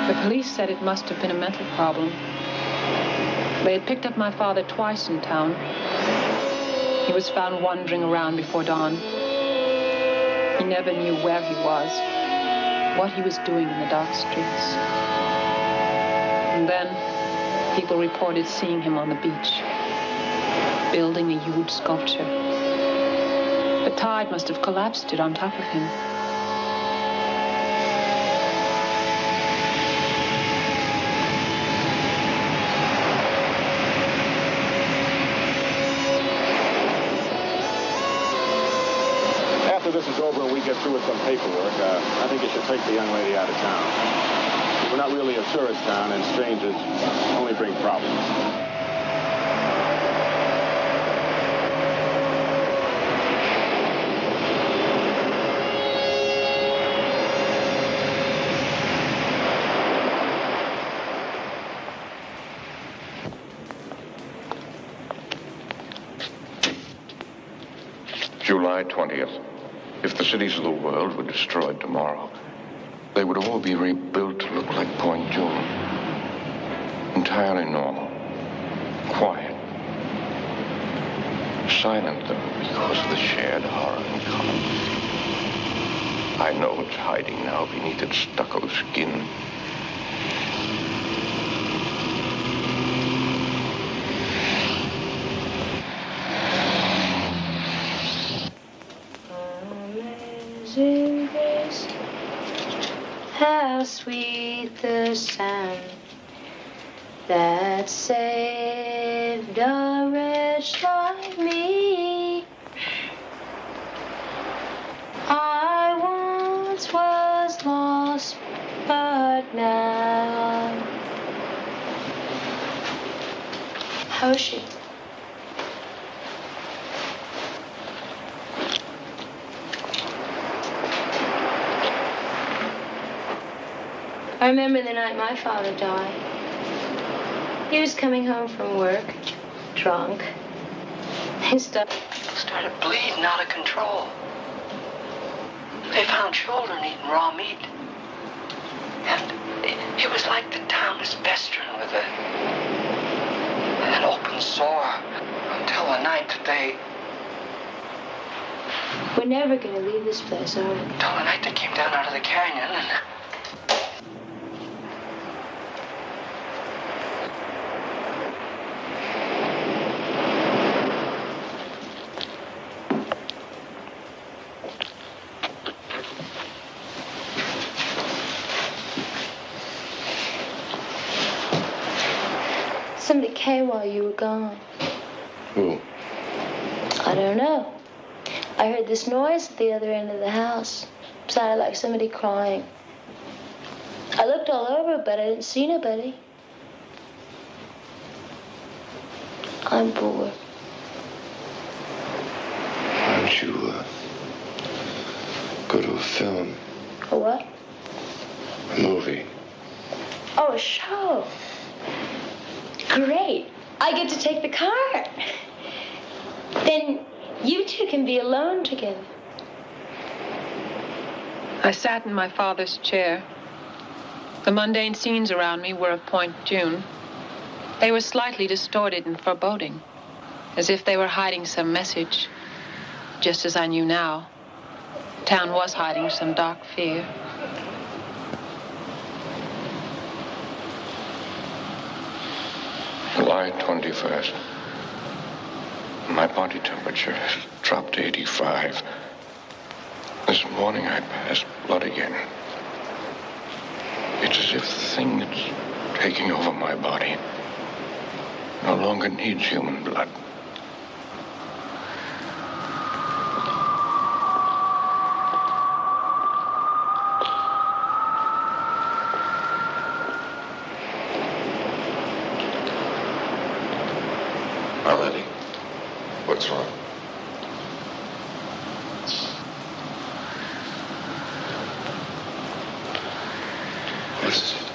The police said it must have been a mental problem. They had picked up my father twice in town. He was found wandering around before dawn. He never knew where he was, what he was doing in the dark streets. And then people reported seeing him on the beach, building a huge sculpture. The tide must have collapsed it on top of him. After this is over and we get through with some paperwork, I think you should take the young lady out of town. We're not really a tourist town, and strangers only bring problems. July 20th. If the cities of the world were destroyed tomorrow, they would all be rebuilt to look like Point June. Entirely normal. Quiet. Silent, though, because of the shared horror in common. I know it's hiding now beneath its stucco skin. How sweet the sound that saved a wretch like me. I once was lost, but now. How is she? I remember the night my father died. He was coming home from work, drunk. His stuff Started bleeding out of control. They found children eating raw meat. And it was like the town was festering with an open sore until the night that they... We're never going to leave this place, are we? Until the night they came down out of the canyon and... Somebody came while you were gone. Who? I don't know. I heard this noise at the other end of the house. It sounded like somebody crying. I looked all over, but I didn't see nobody. I'm bored. Why don't you, go to a film? A what? A movie. Oh, a show. Great. I get to take the car. Then you two can be alone together. I sat in my father's chair. The mundane scenes around me were of Point June. They were slightly distorted and foreboding, as if they were hiding some message, just as I knew now. Town was hiding some dark fear. July 21st. My body temperature has dropped to 85. This morning I passed blood again. It's as if the thing that's taking over my body no longer needs human blood. Melody, what's wrong? What is it?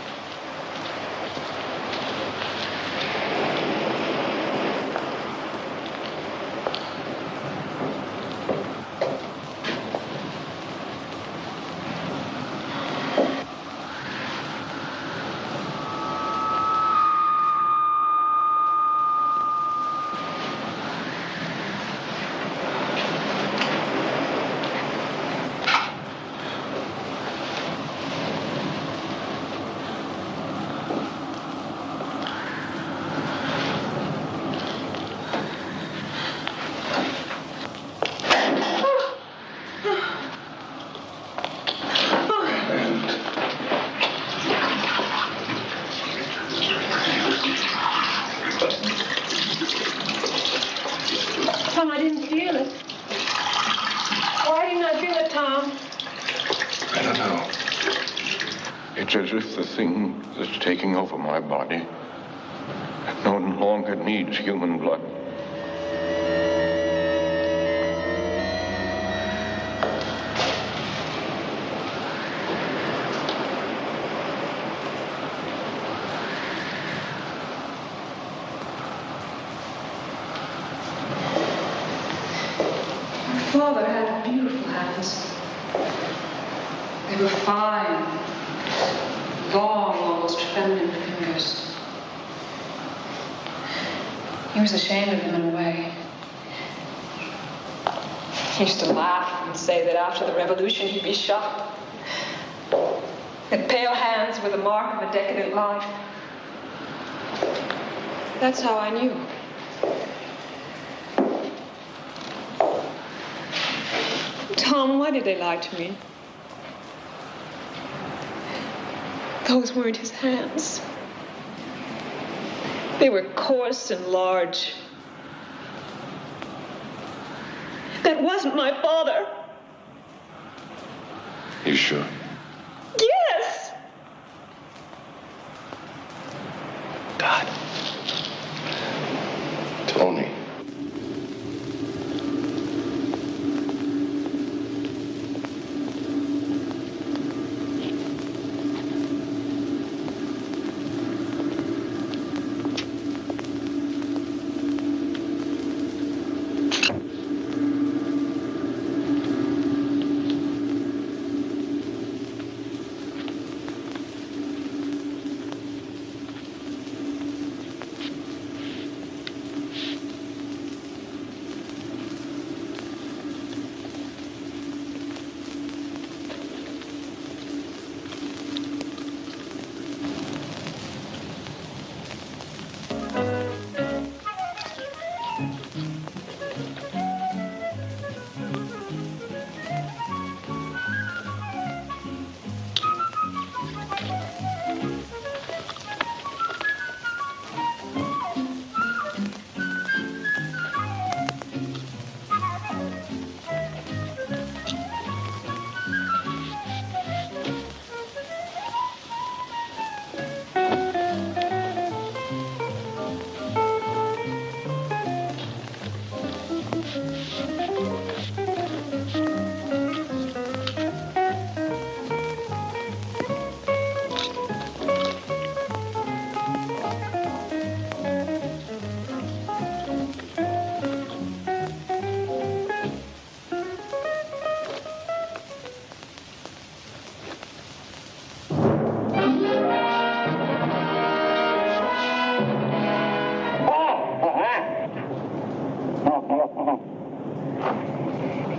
Tom, I didn't feel it. Why didn't I feel it, Tom? I don't know. It's as if the thing that's taking over my body no longer needs human blood. Father had beautiful hands. They were fine, long, almost feminine fingers. He was ashamed of them in a way. He used to laugh and say that after the revolution he'd be shot. That pale hands were the mark of a decadent life. That's how I knew. Tom, why did they lie to me? Those weren't his hands. They were coarse and large. That wasn't my father. You sure? Yes! God. Tony.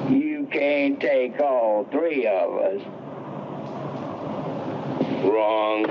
You can't take all three of us. Wrong.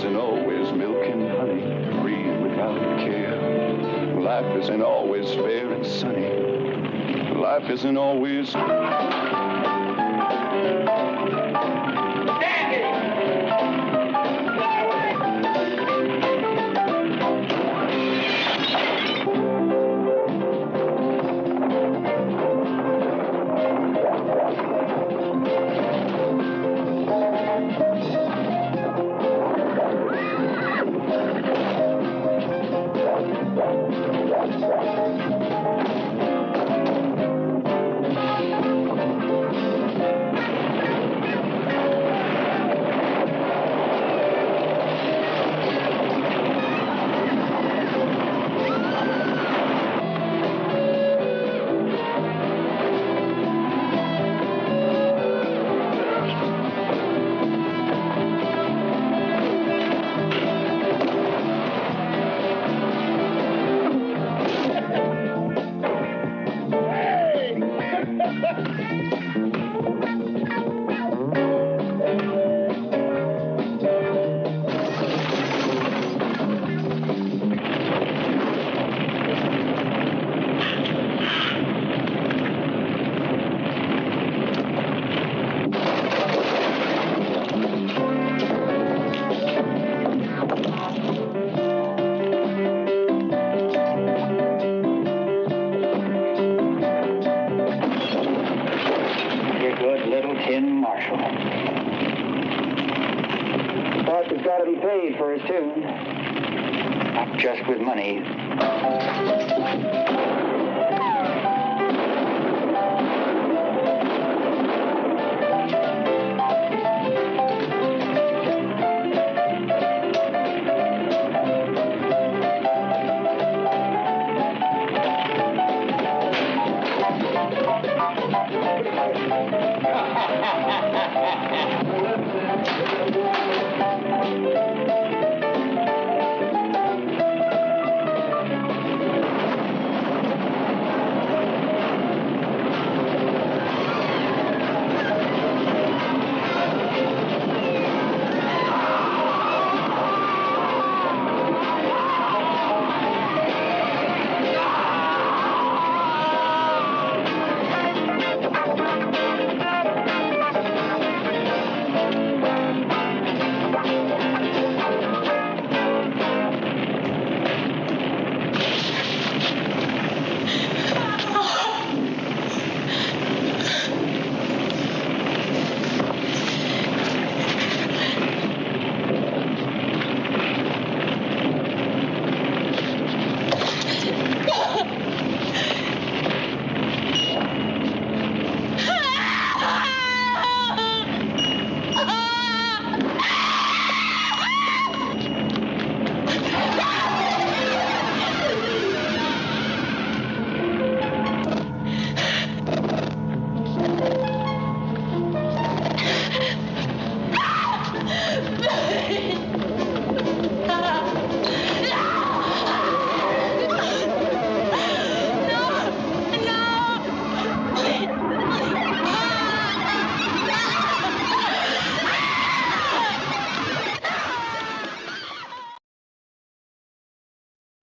isn't always milk and honey, free without care. Life isn't always fair and sunny. Life isn't always... For his tune. Not just with money.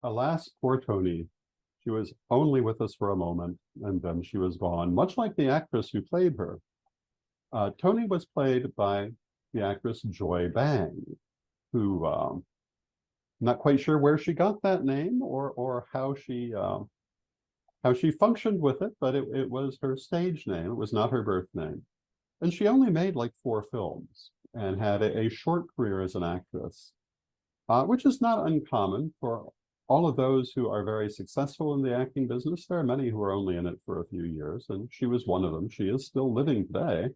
Alas, poor Tony. She was only with us for a moment, and then she was gone, much like the actress who played her. Tony was played by the actress Joy Bang, who not quite sure where she got that name or how she functioned with it, but it was her stage name. It was not her birth name. And she only made like 4 films and had a short career as an actress, which is not uncommon for all of those who are very successful in the acting business. There are many who are only in it for a few years, and she was one of them. She is still living today,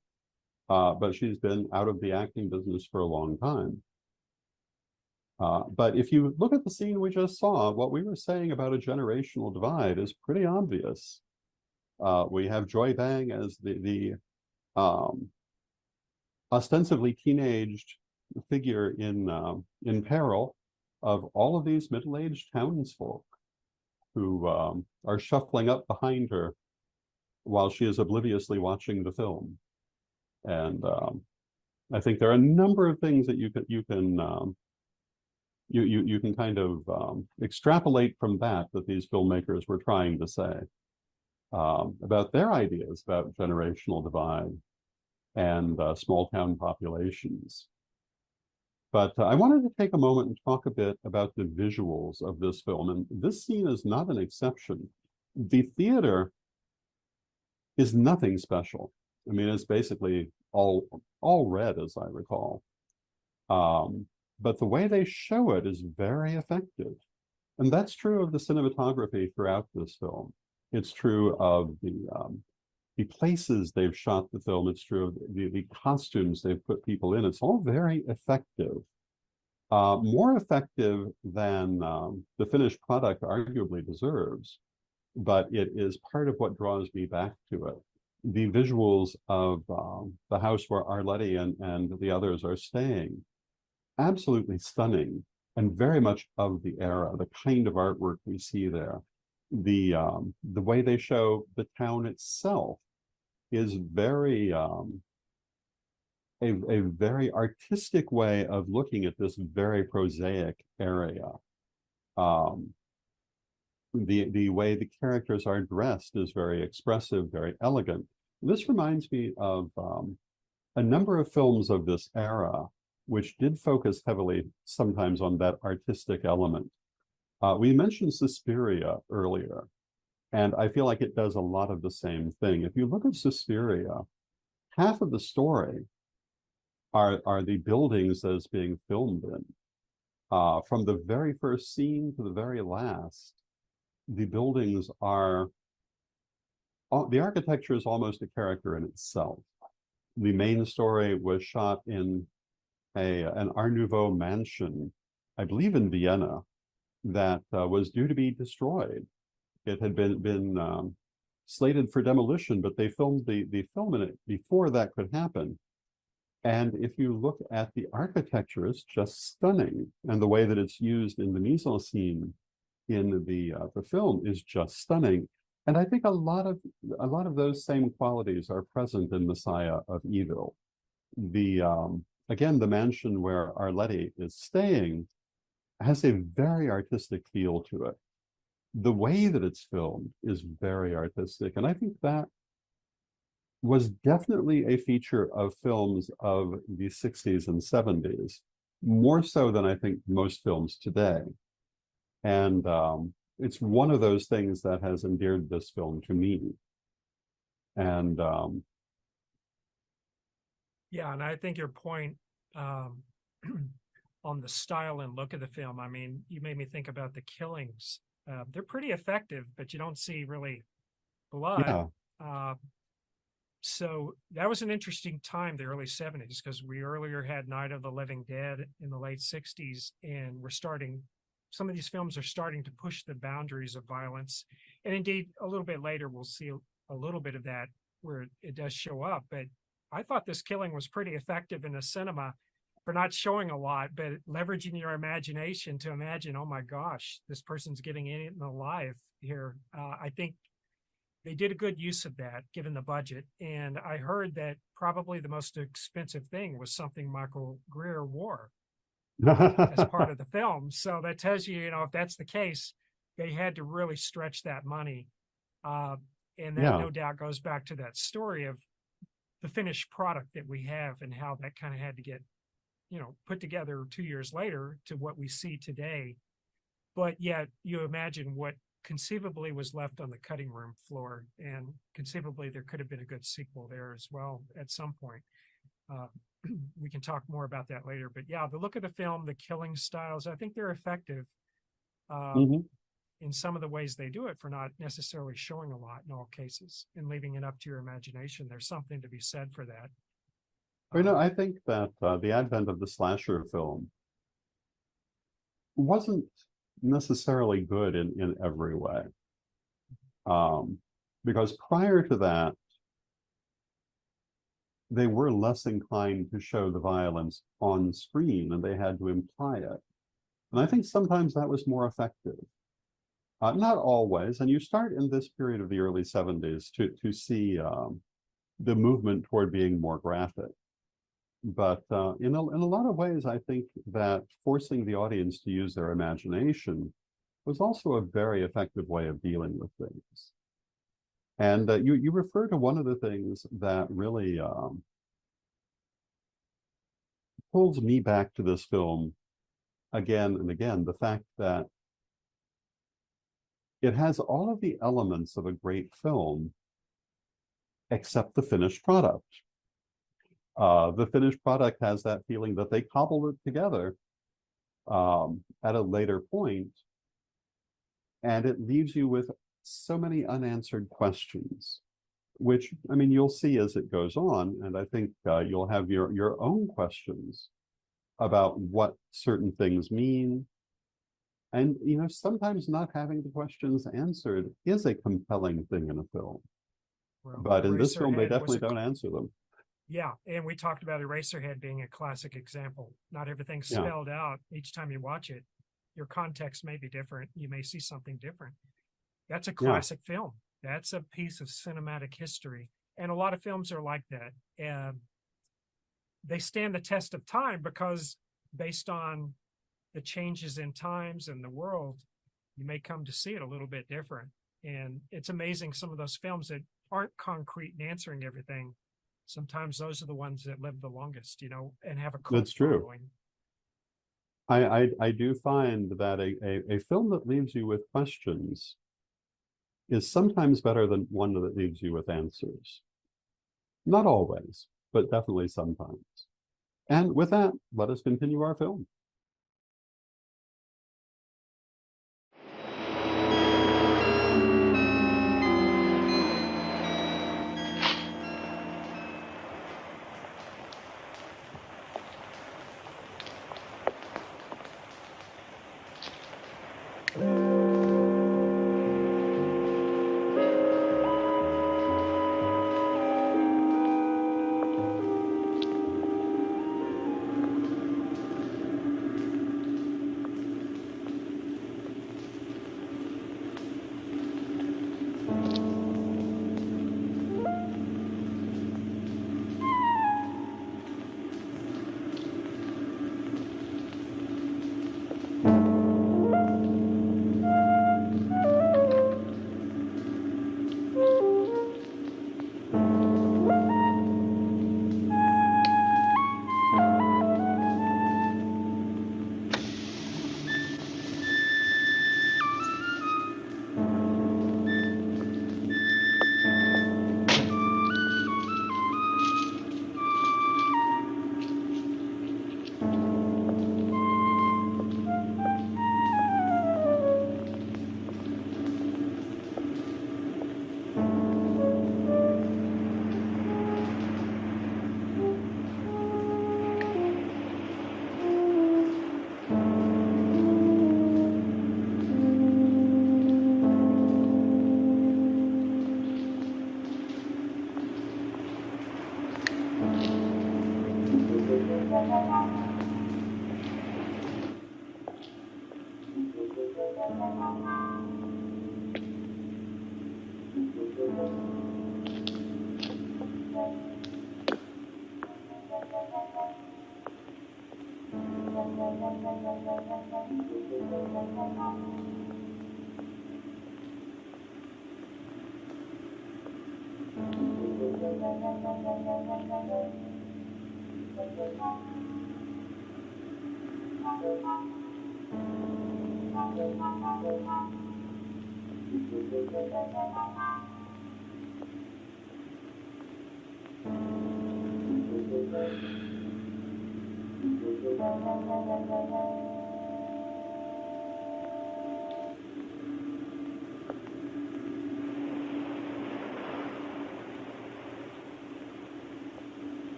but she's been out of the acting business for a long time. But if you look at the scene we just saw, what we were saying about a generational divide is pretty obvious. We have Joy Bang as the ostensibly teenaged figure in peril of all of these middle-aged townsfolk who are shuffling up behind her while she is obliviously watching the film. And I think there are a number of things that you can kind of extrapolate from that these filmmakers were trying to say about their ideas about generational divide and small town populations. But I wanted to take a moment and talk a bit about the visuals of this film. And this scene is not an exception. The theater is nothing special. I mean, it's basically all red, as I recall. But the way they show it is very effective. And that's true of the cinematography throughout this film. It's true of the places they've shot the film. It's true of the costumes they've put people in. It's all very effective. More effective than the finished product arguably deserves, but it is part of what draws me back to it. The visuals of the house where Arletty and the others are staying, absolutely stunning and very much of the era, the kind of artwork we see there. The way they show the town itself is very a very artistic way of looking at this very prosaic area. The way the characters are dressed is very expressive, very elegant. This reminds me of a number of films of this era, which did focus heavily sometimes on that artistic element. We mentioned Suspiria earlier, and I feel like it does a lot of the same thing. If you look at Suspiria, half of the story are the buildings that it's being filmed in. From the very first scene to the very last, the buildings are, the architecture is almost a character in itself. The main story was shot in an Art Nouveau mansion, I believe in Vienna, that was due to be destroyed. It had been slated for demolition, but they filmed the film in it before that could happen. And if you look at the architecture, it's just stunning. And the way that it's used in the mise-en-scene in the film is just stunning. And I think a lot of those same qualities are present in Messiah of Evil. Again, the mansion where Arletty is staying has a very artistic feel to it. The way that it's filmed is very artistic. And I think that was definitely a feature of films of the 60s and 70s, more so than I think most films today. And it's one of those things that has endeared this film to me. And yeah, and I think your point on the style and look of the film, I mean, you made me think about the killings. They're pretty effective, but you don't see really blood. Yeah. So that was an interesting time, the early 70s, because we earlier had Night of the Living Dead in the late 60s, and some of these films are starting to push the boundaries of violence. And indeed, a little bit later, we'll see a little bit of that where it does show up. But I thought this killing was pretty effective in the cinema for not showing a lot, but leveraging your imagination to imagine, oh my gosh, this person's getting eaten alive here. I think they did a good use of that, given the budget. And I heard that probably the most expensive thing was something Michael Greer wore as part of the film. So that tells you, if that's the case, they had to really stretch that money. And that no doubt goes back to that story of the finished product that we have and how that kind of had to get, put together 2 years later to what we see today. But yet you imagine what conceivably was left on the cutting room floor, and conceivably there could have been a good sequel there as well at some point. We can talk more about that later, but yeah, the look of the film, the killing styles, I think they're effective in some of the ways they do it for not necessarily showing a lot in all cases and leaving it up to your imagination. There's something to be said for that. I think that the advent of the slasher film wasn't necessarily good in every way. Because prior to that, they were less inclined to show the violence on screen, and they had to imply it. And I think sometimes that was more effective. Not always, and you start in this period of the early 70s to see the movement toward being more graphic. But in a lot of ways, I think that forcing the audience to use their imagination was also a very effective way of dealing with things. And you refer to one of the things that really pulls me back to this film again and again, the fact that it has all of the elements of a great film except the finished product. The finished product has that feeling that they cobbled it together at a later point, And it leaves you with so many unanswered questions, which, I mean, you'll see as it goes on. And I think you'll have your own questions about what certain things mean. And, you know, sometimes not having the questions answered is a compelling thing in a film. Well, But in this film, they Eraserhead was definitely don't answer them. Yeah, and we talked about Eraserhead being a classic example. Not everything's Yeah. spelled out each time you watch it. Your context may be different. You may see something different. That's a classic film. That's a piece of cinematic history. And a lot of films are like that. And they stand the test of time because based on the changes in times and the world, you may come to see it a little bit different. And it's amazing, some of those films that aren't concrete in answering everything, sometimes those are the ones that live the longest, you know, and have a cult That's true. following. I do find that a film that leaves you with questions is sometimes better than one that leaves you with answers. Not always, but definitely sometimes. And with that, let us continue our film.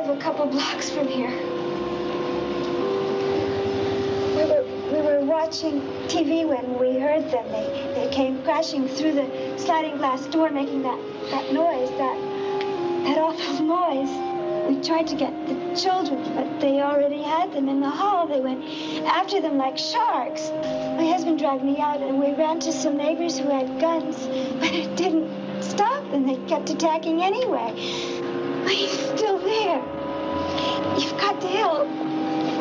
live a couple blocks from here. We were watching TV when we heard them. They came crashing through the sliding glass door, making that noise, that awful noise. We tried to get the children, but they already had them in the hall. They went after them like sharks. My husband dragged me out, and we ran to some neighbors who had guns, but it didn't stop them. They kept attacking anyway. But he's still there. You've got to help.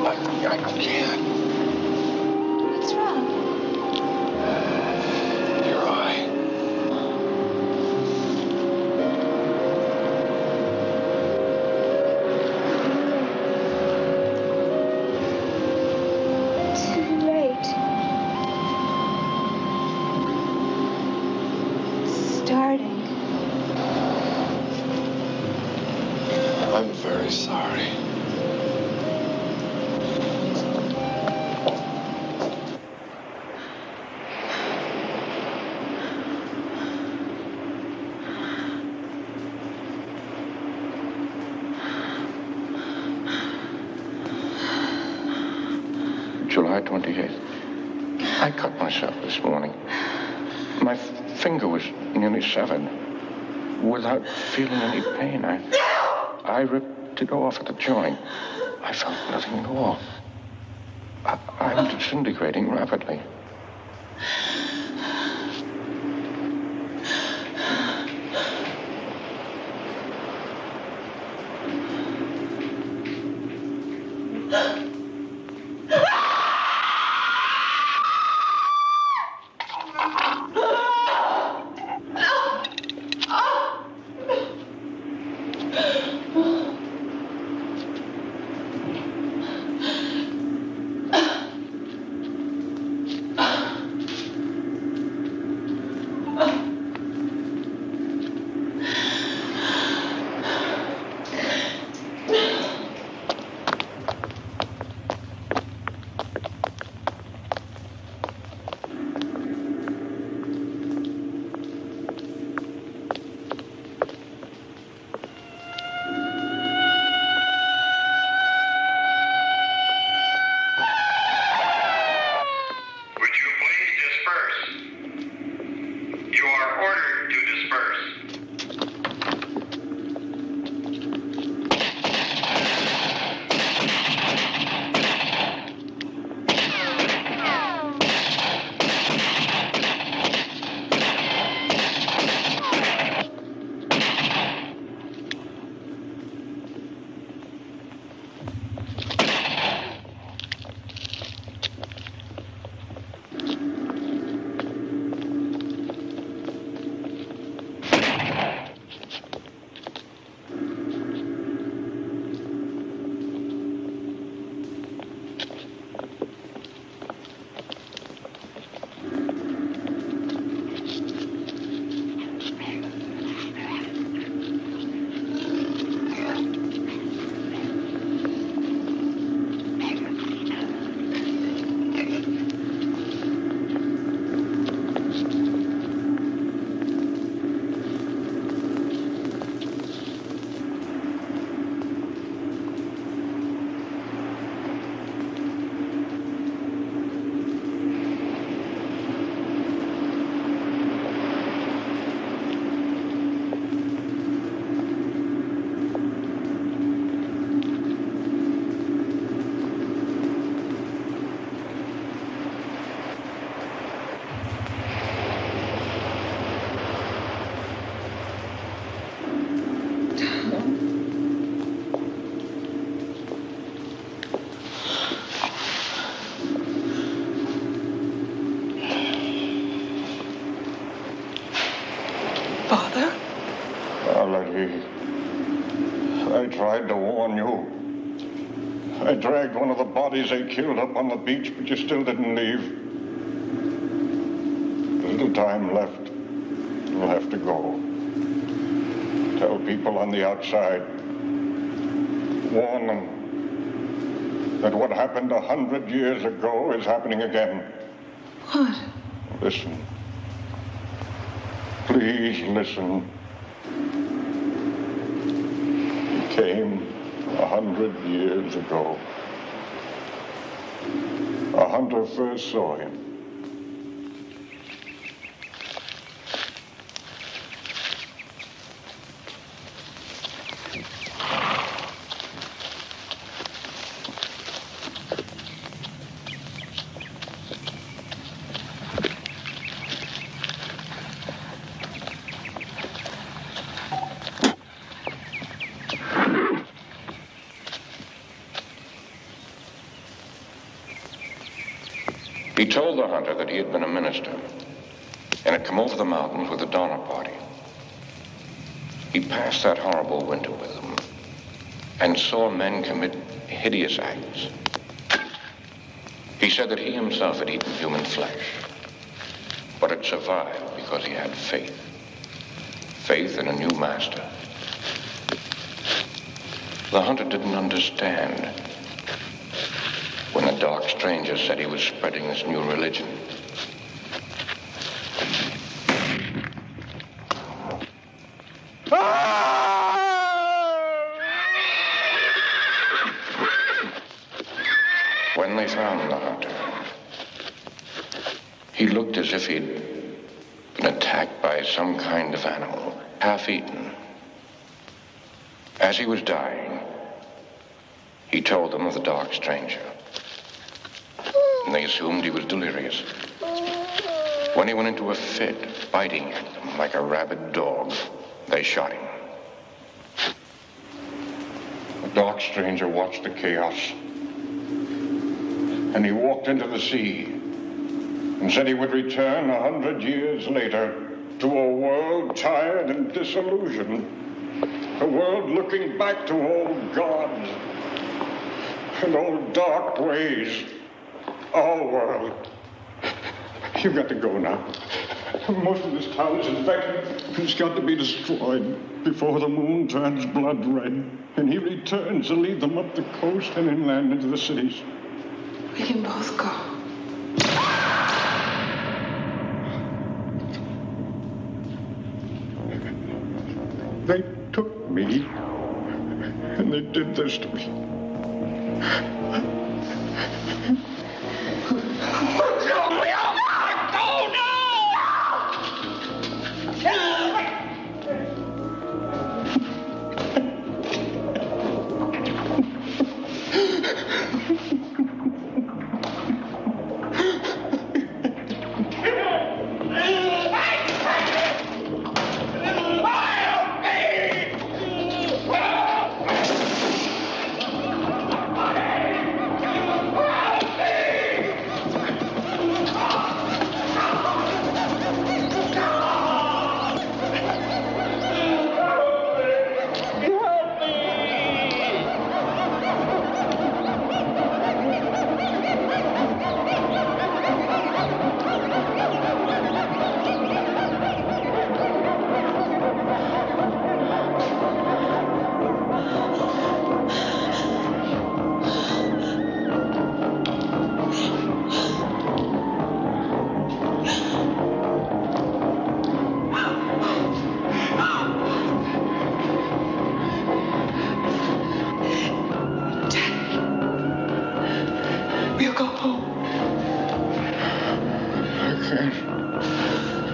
I can't. What's wrong? Your eye. Too late. Starting. I'm very sorry. July 28th. I cut myself this morning. My finger was nearly severed. Without feeling any pain, I ripped it off at the joint. I felt nothing at all. I'm disintegrating rapidly. Father? Valerie, I tried to warn you. I dragged one of the bodies they killed up on the beach, but you still didn't leave. There's little time left. You'll have to go. Tell people on the outside. Warn them that what happened 100 years ago is happening again. What? Listen. Please listen. He came 100 years ago. A hunter first saw him. He told the hunter that he had been a minister and had come over the mountains with a Donner Party. He passed that horrible winter with them and saw men commit hideous acts. He said that he himself had eaten human flesh, but had survived because he had faith. Faith in a new master. The hunter didn't understand when a dark stranger said he was spreading this new religion. When they found the hunter, he looked as if he'd been attacked by some kind of animal, half-eaten. As he was dying, he told them of the dark stranger, and they assumed he was delirious. When he went into a fit, biting at them like a rabid dog, they shot him. The dark stranger watched the chaos, and he walked into the sea and said he would return 100 years later to a world tired and disillusioned, a world looking back to old gods and old dark ways. Our world. You've got to go now. Most of this town is infected. It's got to be destroyed before the moon turns blood red and he returns to lead them up the coast and inland into the cities. We can both go. They took me, and they did this to me.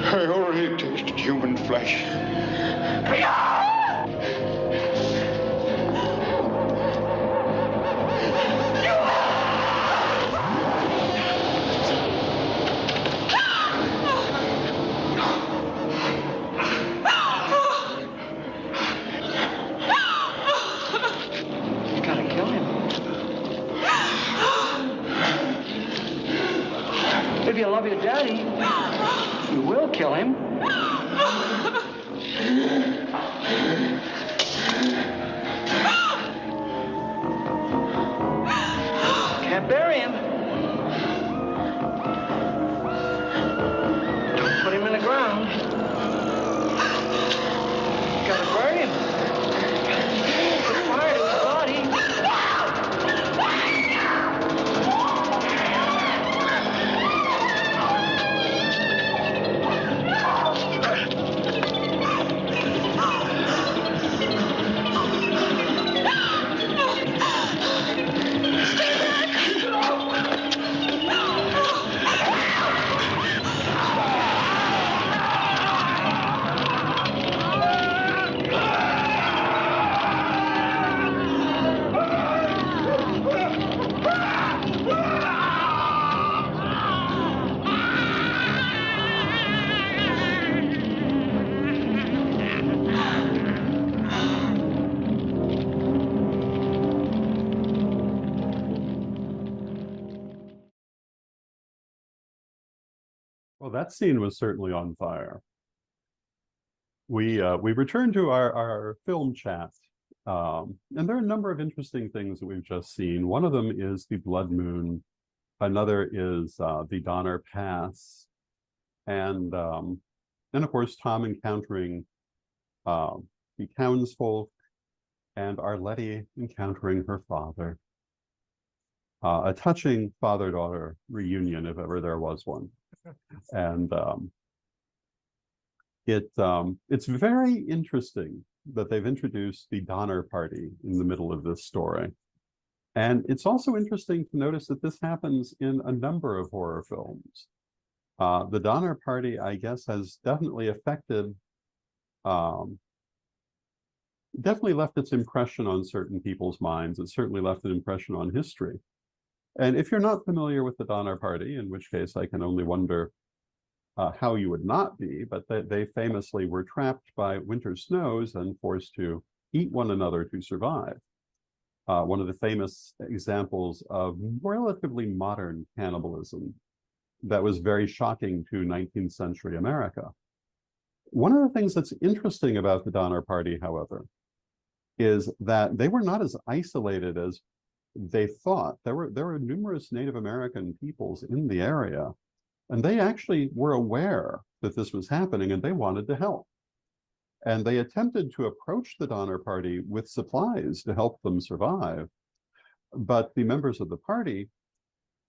I already tasted human flesh. You gotta kill him. If you love your daddy, you will kill him. Can't bury him. Don't put him in the ground. You gotta bury him. Put fire to his body. that scene was certainly on fire. We return to our film chat, and there are a number of interesting things that we've just seen. One of them is the Blood Moon. Another is the Donner Pass, and of course Tom encountering the townsfolk, and Arletty encountering her father. A touching father-daughter reunion, if ever there was one. And it's very interesting that they've introduced the Donner Party in the middle of this story. And it's also interesting to notice that this happens in a number of horror films. The Donner Party, I guess, has definitely affected, definitely left its impression on certain people's minds. It certainly left an impression on history. And if you're not familiar with the Donner Party, in which case I can only wonder how you would not be, but they famously were trapped by winter snows and forced to eat one another to survive. One of the famous examples of relatively modern cannibalism that was very shocking to 19th century America. One of the things that's interesting about the Donner Party, however, is that they were not as isolated as they thought. There were numerous Native American peoples in the area, and they actually were aware that this was happening and they wanted to help. And they attempted to approach the Donner Party with supplies to help them survive. But the members of the party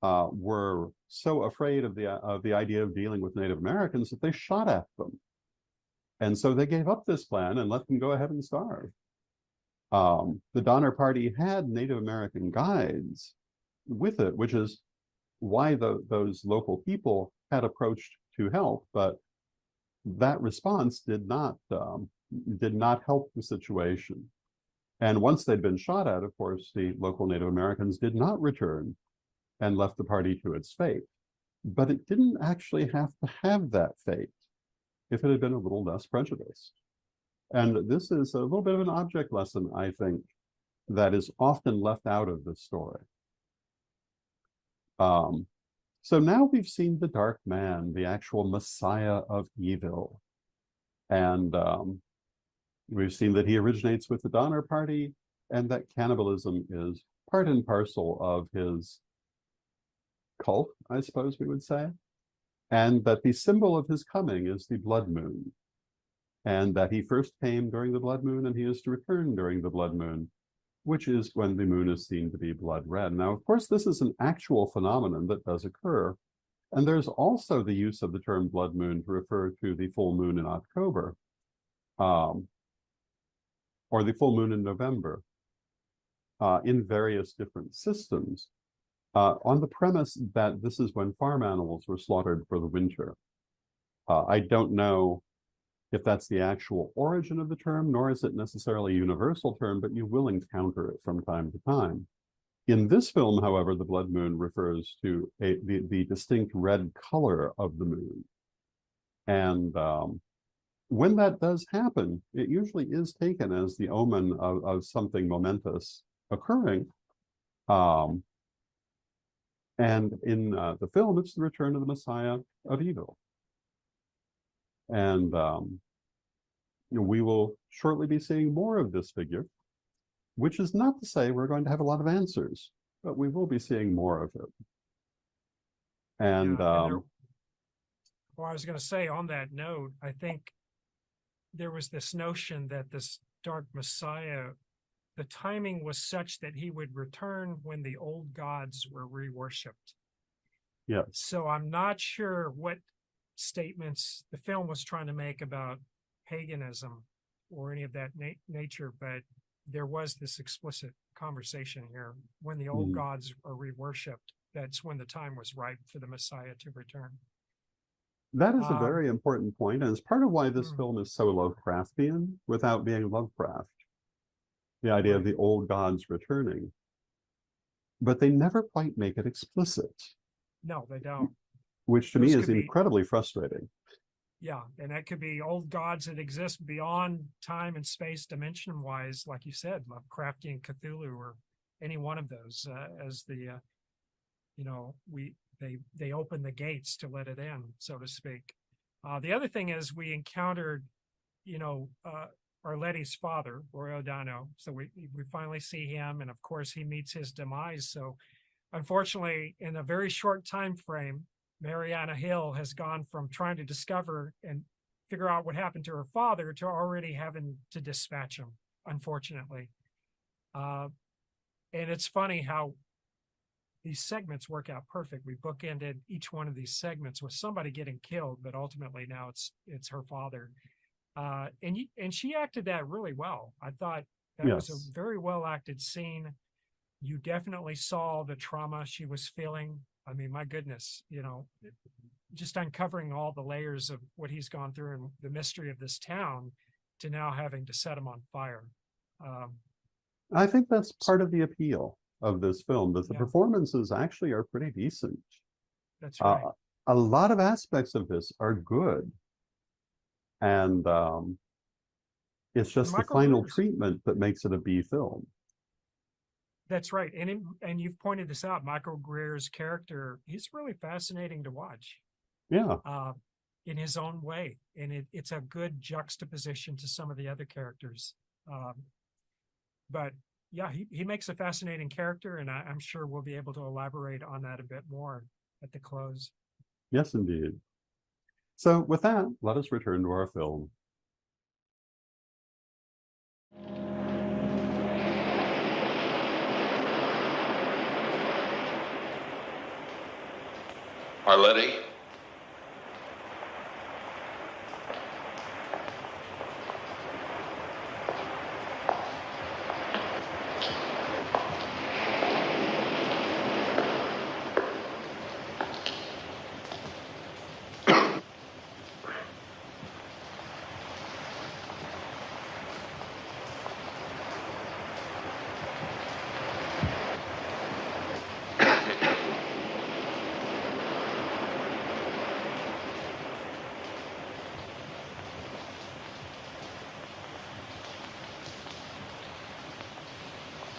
were so afraid of the idea of dealing with Native Americans that they shot at them. And so they gave up this plan and let them go ahead and starve. The Donner Party had Native American guides with it, which is why those local people had approached to help, but that response did not help the situation. And once they'd been shot at, of course, the local Native Americans did not return and left the party to its fate. But it didn't actually have to have that fate if it had been a little less prejudiced. And this is a little bit of an object lesson, I think, that is often left out of this story. So now we've seen the Dark Man, the actual Messiah of evil. And we've seen that he originates with the Donner Party, and that cannibalism is part and parcel of his cult, I suppose we would say. And that the symbol of his coming is the blood moon. And that he first came during the blood moon and he is to return during the blood moon, which is when the moon is seen to be blood red. Now, of course, this is an actual phenomenon that does occur. And there's also the use of the term blood moon to refer to the full moon in October, or the full moon in November, in various different systems, on the premise that this is when farm animals were slaughtered for the winter. I don't know if that's the actual origin of the term, nor is it necessarily a universal term, but you will encounter it from time to time. In this film, however, the blood moon refers to the distinct red color of the moon. And when that does happen, it usually is taken as the omen of something momentous occurring. And in the film, it's the return of the Messiah of evil. And we will shortly be seeing more of this figure, which is not to say we're going to have a lot of answers, but we will be seeing more of it. And well, I was going to say on that note, I think there was this notion that this Dark Messiah, the timing was such that he would return when the old gods were re-worshipped. Yeah. So I'm not sure what statements the film was trying to make about paganism or any of that nature, but there was this explicit conversation here. When the old gods are re-worshipped, that's when the time was ripe for the Messiah to return. That is a very important point, and it's part of why this film is so Lovecraftian without being Lovecraft. The idea of the old gods returning. But they never quite make it explicit. No, they don't. Which to me is incredibly frustrating. Yeah, and that could be old gods that exist beyond time and space dimension-wise, like you said, Lovecraftian Cthulhu or any one of those, as the, they open the gates to let it in, so to speak. The other thing is we encountered, Arletty's father, Roy O'Donnell. So we finally see him, and of course he meets his demise. So unfortunately, in a very short time frame, Mariana Hill has gone from trying to discover and figure out what happened to her father to already having to dispatch him, unfortunately. And it's funny how these segments work out perfect. We bookended each one of these segments with somebody getting killed, but ultimately now it's her father. And she acted that really well. I thought that was a very well acted scene. You definitely saw the trauma she was feeling. I mean, my goodness, just uncovering all the layers of what he's gone through and the mystery of this town to now having to set him on fire. I think that's part of the appeal of this film, that the performances actually are pretty decent. That's right. A lot of aspects of this are good. And it's just the final treatment that makes it a B film. That's right. And you've pointed this out, Michael Greer's character, he's really fascinating to watch. Yeah. In his own way. And it's a good juxtaposition to some of the other characters. But yeah, he makes a fascinating character, and I'm sure we'll be able to elaborate on that a bit more at the close. Yes, indeed. So with that, let us return to our film. Arletty?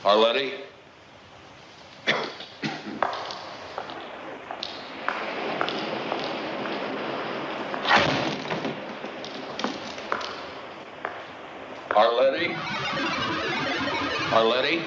Arletty? Arletty? Arletty?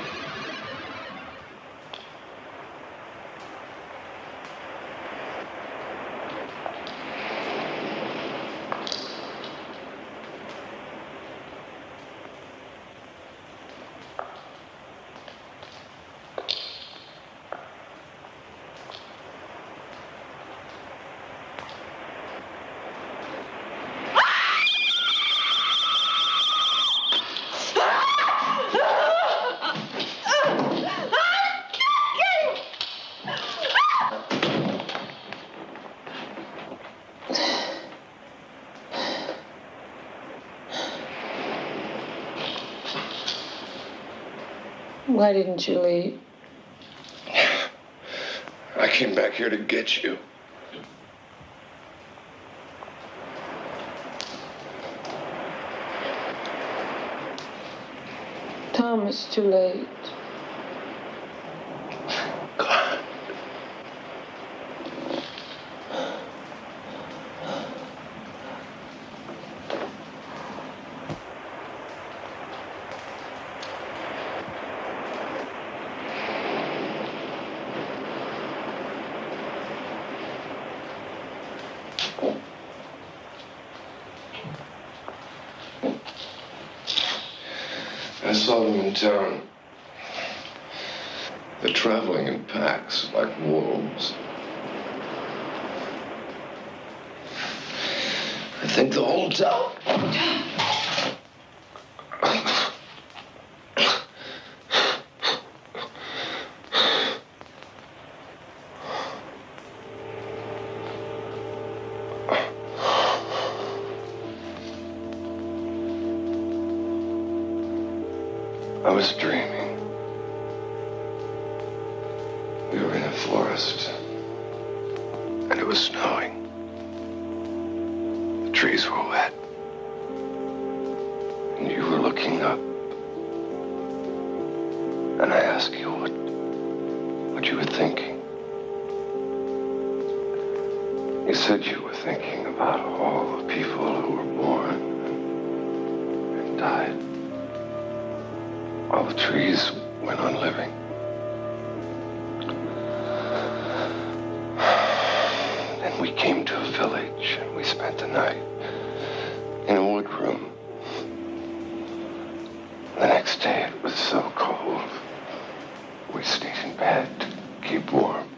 Why didn't you leave? I came back here to get you. Tom, it's too late. I saw them in town. They're traveling in packs like wolves. I think the whole town. I was dreaming. We were in a forest, and it was snowing. The trees were wet, and you were looking up. And I asked you what you were thinking. said you were thinking about all the people who were born and died. All the trees went on living. Then we came to a village and we spent the night in a wood room. The next day it was so cold, we stayed in bed to keep warm.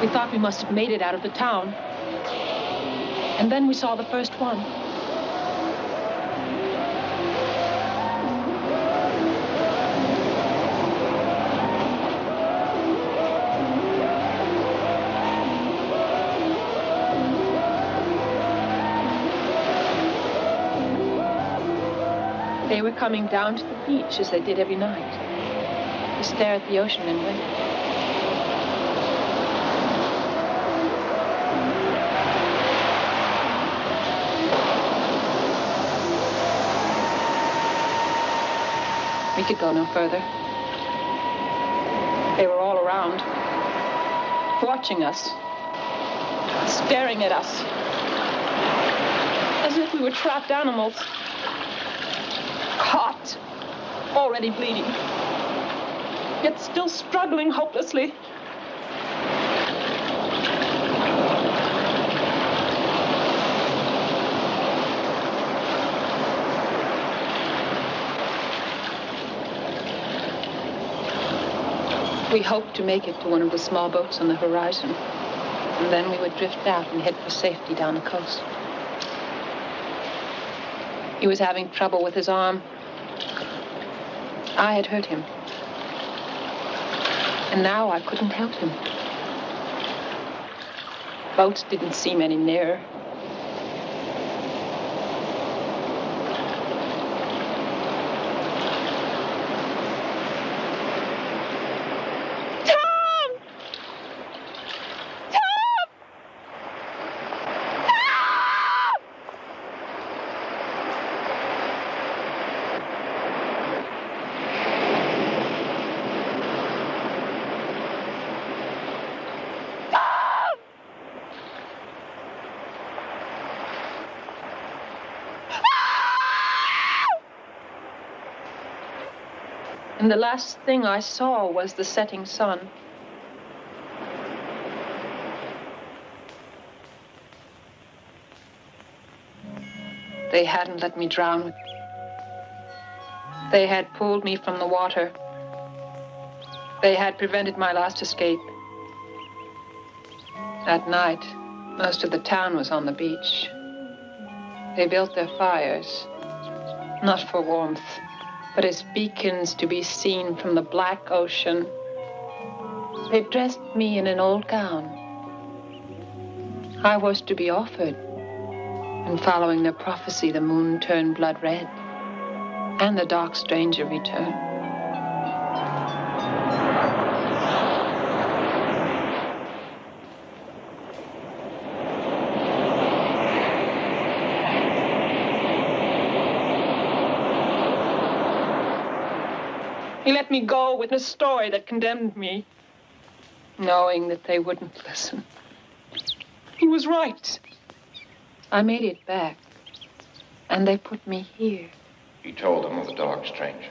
We thought we must have made it out of the town. And then we saw the first one. They were coming down to the beach as they did every night to stare at the ocean and wait. We could go no further. They were all around, watching us, staring at us, as if we were trapped animals, caught, already bleeding, yet still struggling hopelessly. We hoped to make it to one of the small boats on the horizon, and then we would drift out and head for safety down the coast. He was having trouble with his arm. I had hurt him. And now I couldn't help him. Boats didn't seem any nearer. And the last thing I saw was the setting sun. They hadn't let me drown. They had pulled me from the water. They had prevented my last escape. That night, most of the town was on the beach. They built their fires, not for warmth, but as beacons to be seen from the black ocean. They dressed me in an old gown. I was to be offered. And following their prophecy, the moon turned blood red, and the dark stranger returned. He let me go with a story that condemned me, knowing that they wouldn't listen. He was right. I made it back, and they put me here. He told them of the dark stranger,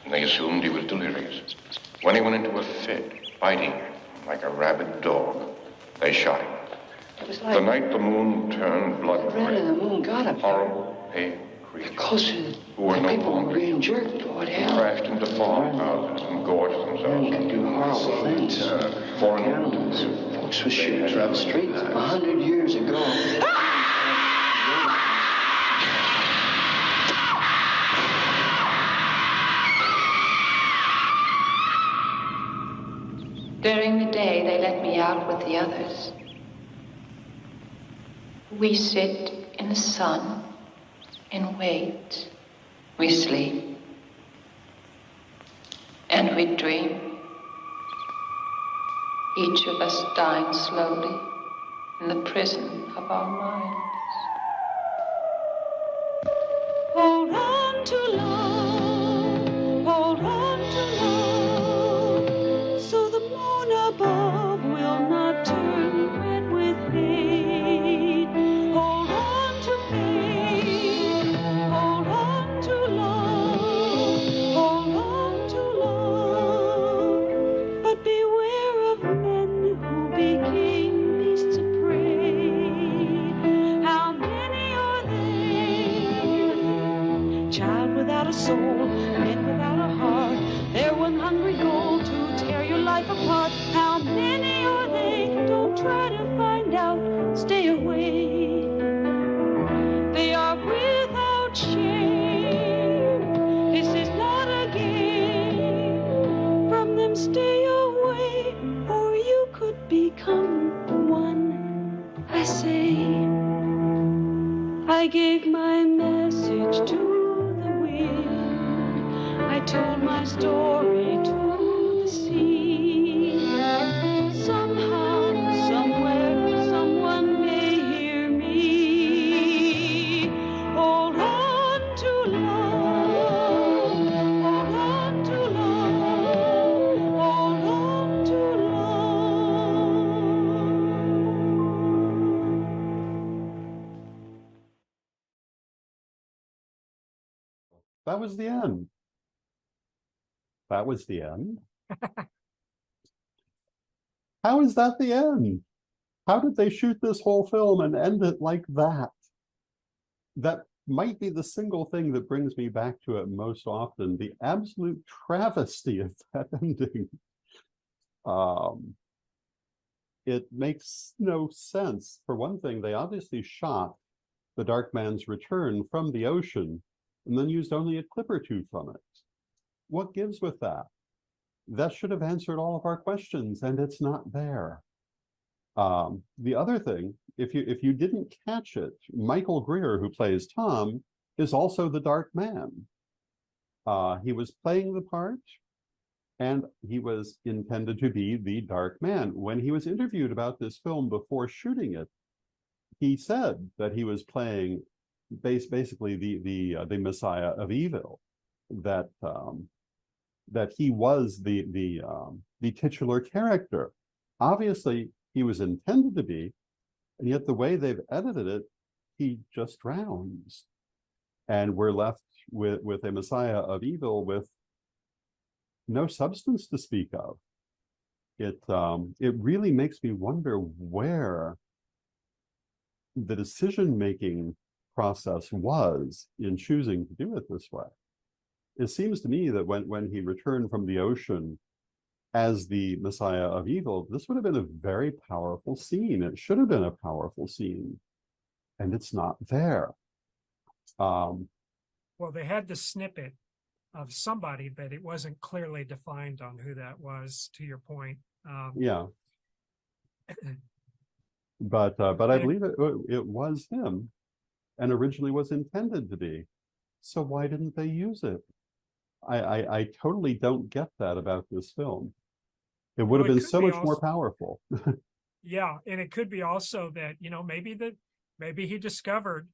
and they assumed he was delirious. When he went into a fit, biting like a rabid dog, they shot him. It was like The night the moon turned blood the red red, of the moon got up. horrible, pale creatures Closer, who were no people were longer being jerked. Lord hell. crashed into farmhouses and gorged themselves. Men could do horrible things. Foreign Cannibals. Folks were shooting through the streets 100 years ago. During the day, they let me out with the others. We sit in the sun and wait. We sleep. And we dream. Each of us dying slowly in the prison of our minds. Hold on to love, hold on to love, so the moon above will not turn red with hate. Hold on to faith, hold on to love, hold on to love, but beware of men who became beasts of prey. How many are there? Child without a soul, men without a heart. They're one hungry goal to tear your life apart. How many are they? Don't try to find out. Stay away. They are without shame. This is not a game. From them stay away, or you could become one. I say, I gave my message to the wind. I told my story to the sea. Somehow, somewhere, someone may hear me. Hold on to love. Hold on to love. Hold on to That was the end. That was the end. How is that the end? How did they shoot this whole film and end it like that? That might be the single thing that brings me back to it most often, the absolute travesty of that ending. It makes no sense. For one thing, they obviously shot The Dark Man's Return from the ocean and then used only a clip or two from it. What gives with that? That should have answered all of our questions, and it's not there. The other thing, if you didn't catch it, Michael Greer, who plays Tom, is also the Dark Man. He was playing the part, and he was intended to be the Dark Man. When he was interviewed about this film before shooting it, he said that he was playing basically the Messiah of Evil, that he was the titular character. Obviously, he was intended to be, and yet the way they've edited it, he just drowns, and we're left with a Messiah of Evil with no substance to speak of. It really makes me wonder where the decision-making process was in choosing to do it this way. It seems to me that when he returned from the ocean as the Messiah of evil, this would have been a very powerful scene. It should have been a powerful scene, and it's not there. Well, they had the snippet of somebody, but it wasn't clearly defined on who that was, to your point. Yeah. But I believe it was him, and originally was intended to be. So why didn't they use it? I totally don't get that about this film. It would have been so much more powerful. Yeah, and it could be also that, maybe he discovered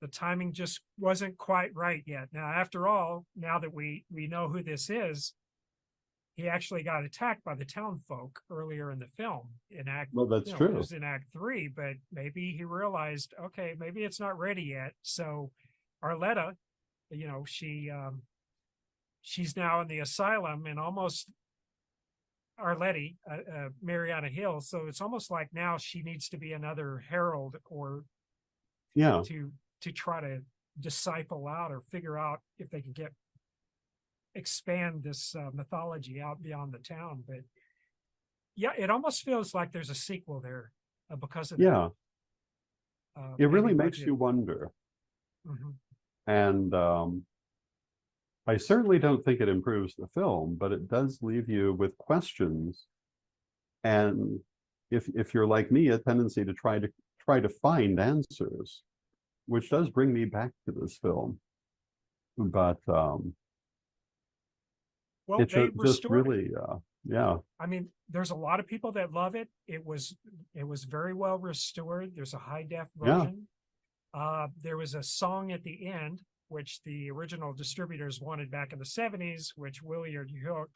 the timing just wasn't quite right yet. Now, after all, now that we know who this is, he actually got attacked by the town folk earlier in the film in Act. Well, that's true. It was in Act 3, but maybe he realized, okay, maybe it's not ready yet. So Arletta, she's now in the asylum, and almost Arletty, Mariana Hill. So it's almost like now she needs to be another herald, or to try to disciple out or figure out if they can expand this mythology out beyond the town. But yeah, it almost feels like there's a sequel there because of that. It really makes you wonder. And I certainly don't think it improves the film, but it does leave you with questions. And if you're like me, a tendency to try to find answers, which does bring me back to this film. But well, it just really, I mean, there's a lot of people that love it. It was very well restored. There's a high def version. There was a song at the end, which the original distributors wanted back in the 70s, which Willard Hook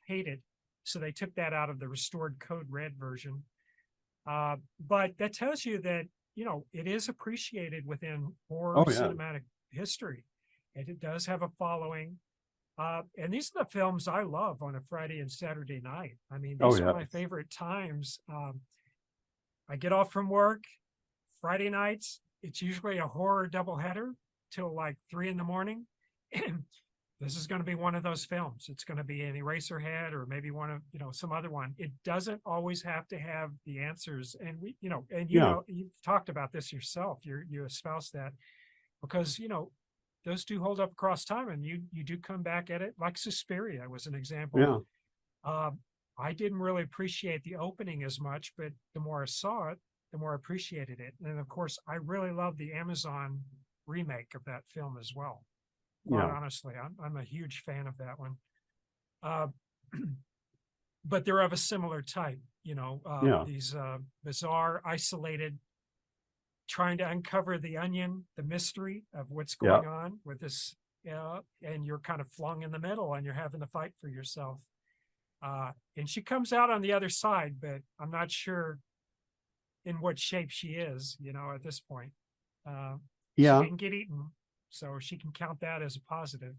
hated. So they took that out of the restored Code Red version. But that tells you that, it is appreciated within horror cinematic history. And it does have a following. And these are the films I love on a Friday and Saturday night. I mean, these are my favorite times. I get off from work Friday nights. It's usually a horror doubleheader till like 3 a.m. This is going to be one of those films. It's going to be an Eraserhead, or maybe one of, some other one. It doesn't always have to have the answers. And you've talked about this yourself. You espouse that because, those do hold up across time, and you do come back at it. Like Suspiria was an example. I didn't really appreciate the opening as much, but the more I saw it, the more I appreciated it. And of course, I really love the Amazon remake of that film as well. Quite honestly, I'm a huge fan of that one. But they're of a similar type, these bizarre, isolated, trying to uncover the onion, the mystery of what's going on with this, and you're kind of flung in the middle and you're having to fight for yourself. And she comes out on the other side, but I'm not sure in what shape she is, at this point. She didn't get eaten, so she can count that as a positive.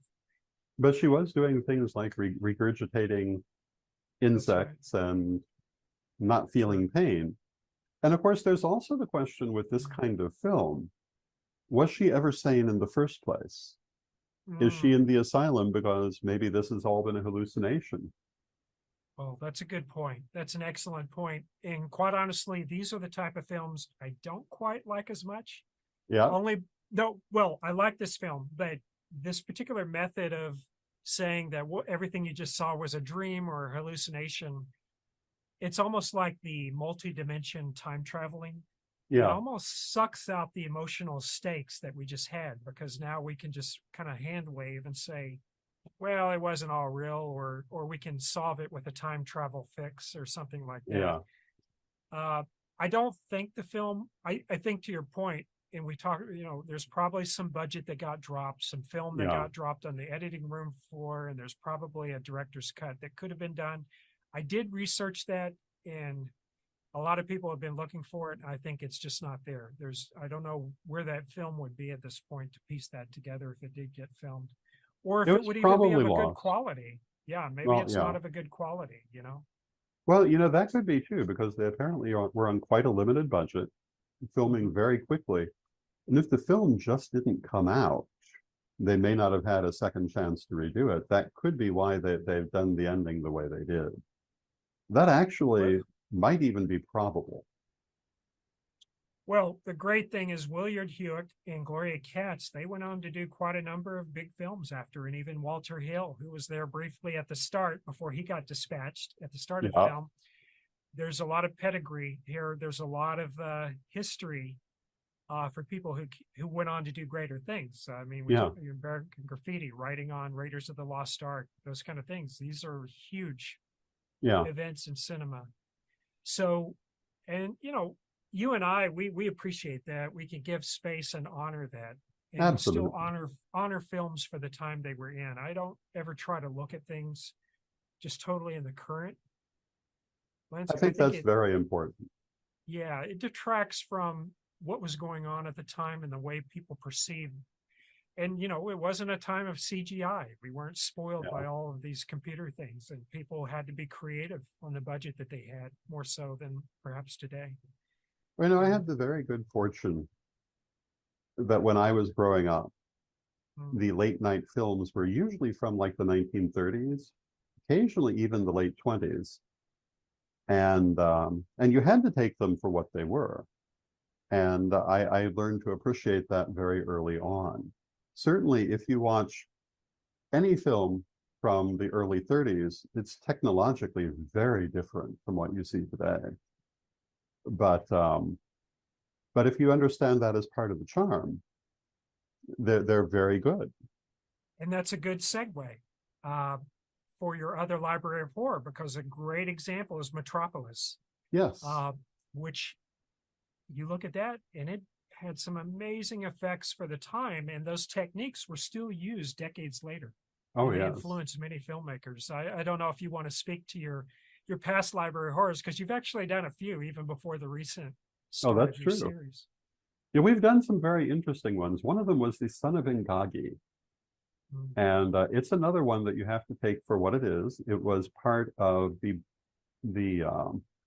But she was doing things like regurgitating insects and not feeling pain. And of course, there's also the question with this kind of film, was she ever sane in the first place? Is she in the asylum because maybe this has all been a hallucination? Well, that's a good point. That's an excellent point. And quite honestly, these are the type of films I don't quite like as much. I like this film, but this particular method of saying that everything you just saw was a dream or a hallucination, it's almost like the multi-dimension time traveling. It almost sucks out the emotional stakes that we just had, because now we can just kind of hand wave and say, well, it wasn't all real, or we can solve it with a time travel fix or something like that. I don't think the film, I think to your point, and we talk, there's probably some budget that got dropped, some film that got dropped on the editing room floor, and there's probably a director's cut that could have been done. I did research that, and a lot of people have been looking for it. I think it's just not there. I don't know where that film would be at this point to piece that together if it did get filmed. Or if It it was would even be probably of a good lost. quality. Yeah, maybe Well, it's yeah. not of a good quality, you know? Well, that could be too, because they apparently were on quite a limited budget, filming very quickly. And if the film just didn't come out, they may not have had a second chance to redo it. That could be why they've done the ending the way they did. That actually might even be probable. Well, the great thing is Willard Hewitt and Gloria Katz, they went on to do quite a number of big films after, and even Walter Hill, who was there briefly at the start before he got dispatched at the start of the Yeah. film. There's a lot of pedigree here. There's a lot of history for people who went on to do greater things. I mean, we Yeah. talk American Graffiti, writing on Raiders of the Lost Ark, those kind of things. These are huge Yeah. events in cinema. So, and you know, you and I, we appreciate that. We can give space and honor that, and we still Absolutely. honor films for the time they were in. I don't ever try to look at things just totally in the current lens. I think that's very important. Yeah, it detracts from what was going on at the time and the way people perceived. And, you know, it wasn't a time of CGI. We weren't spoiled by all of these computer things, and people had to be creative on the budget that they had, more so than perhaps today. Well, I had the very good fortune that when I was growing up, the late night films were usually from like the 1930s, occasionally even the late 20s. And you had to take them for what they were. And I learned to appreciate that very early on. Certainly, if you watch any film from the early 30s, it's technologically very different from what you see today. But if you understand that as part of the charm, they're very good. And that's a good segue for your other library of horror, because a great example is Metropolis. Yes. Which you look at that, and it had some amazing effects for the time, and those techniques were still used decades later. Oh, They yes. influenced many filmmakers. I don't know if you want to speak to your past library of horrors, because you've actually done a few even before the recent Oh, start that's of your true. series. Yeah, we've done some very interesting ones. One of them was The Son of Ingagi. And it's another one that you have to take for what it is. It was part of the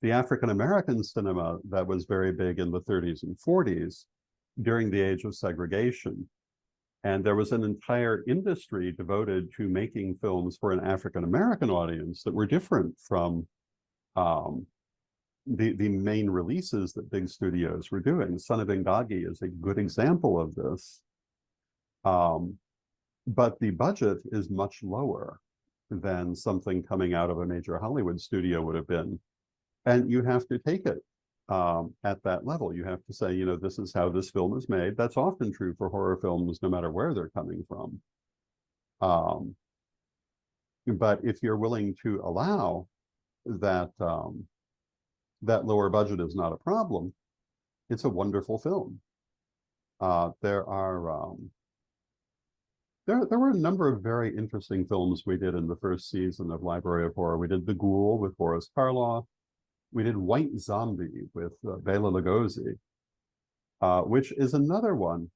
African-American cinema that was very big in the 30s and 40s during the age of segregation. And there was an entire industry devoted to making films for an African-American audience that were different from the main releases that big studios were doing. Son of Ingagi is a good example of this. But the budget is much lower than something coming out of a major Hollywood studio would have been. And you have to take it at that level. You have to say, you know, this is how this film is made. That's often true for horror films, no matter where they're coming from. But if you're willing to allow that that lower budget is not a problem, it's a wonderful film. There were a number of very interesting films we did in the first season of Library of Horror. We did The Ghoul with Boris Karloff. We did White Zombie with Bela Lugosi, which is another one.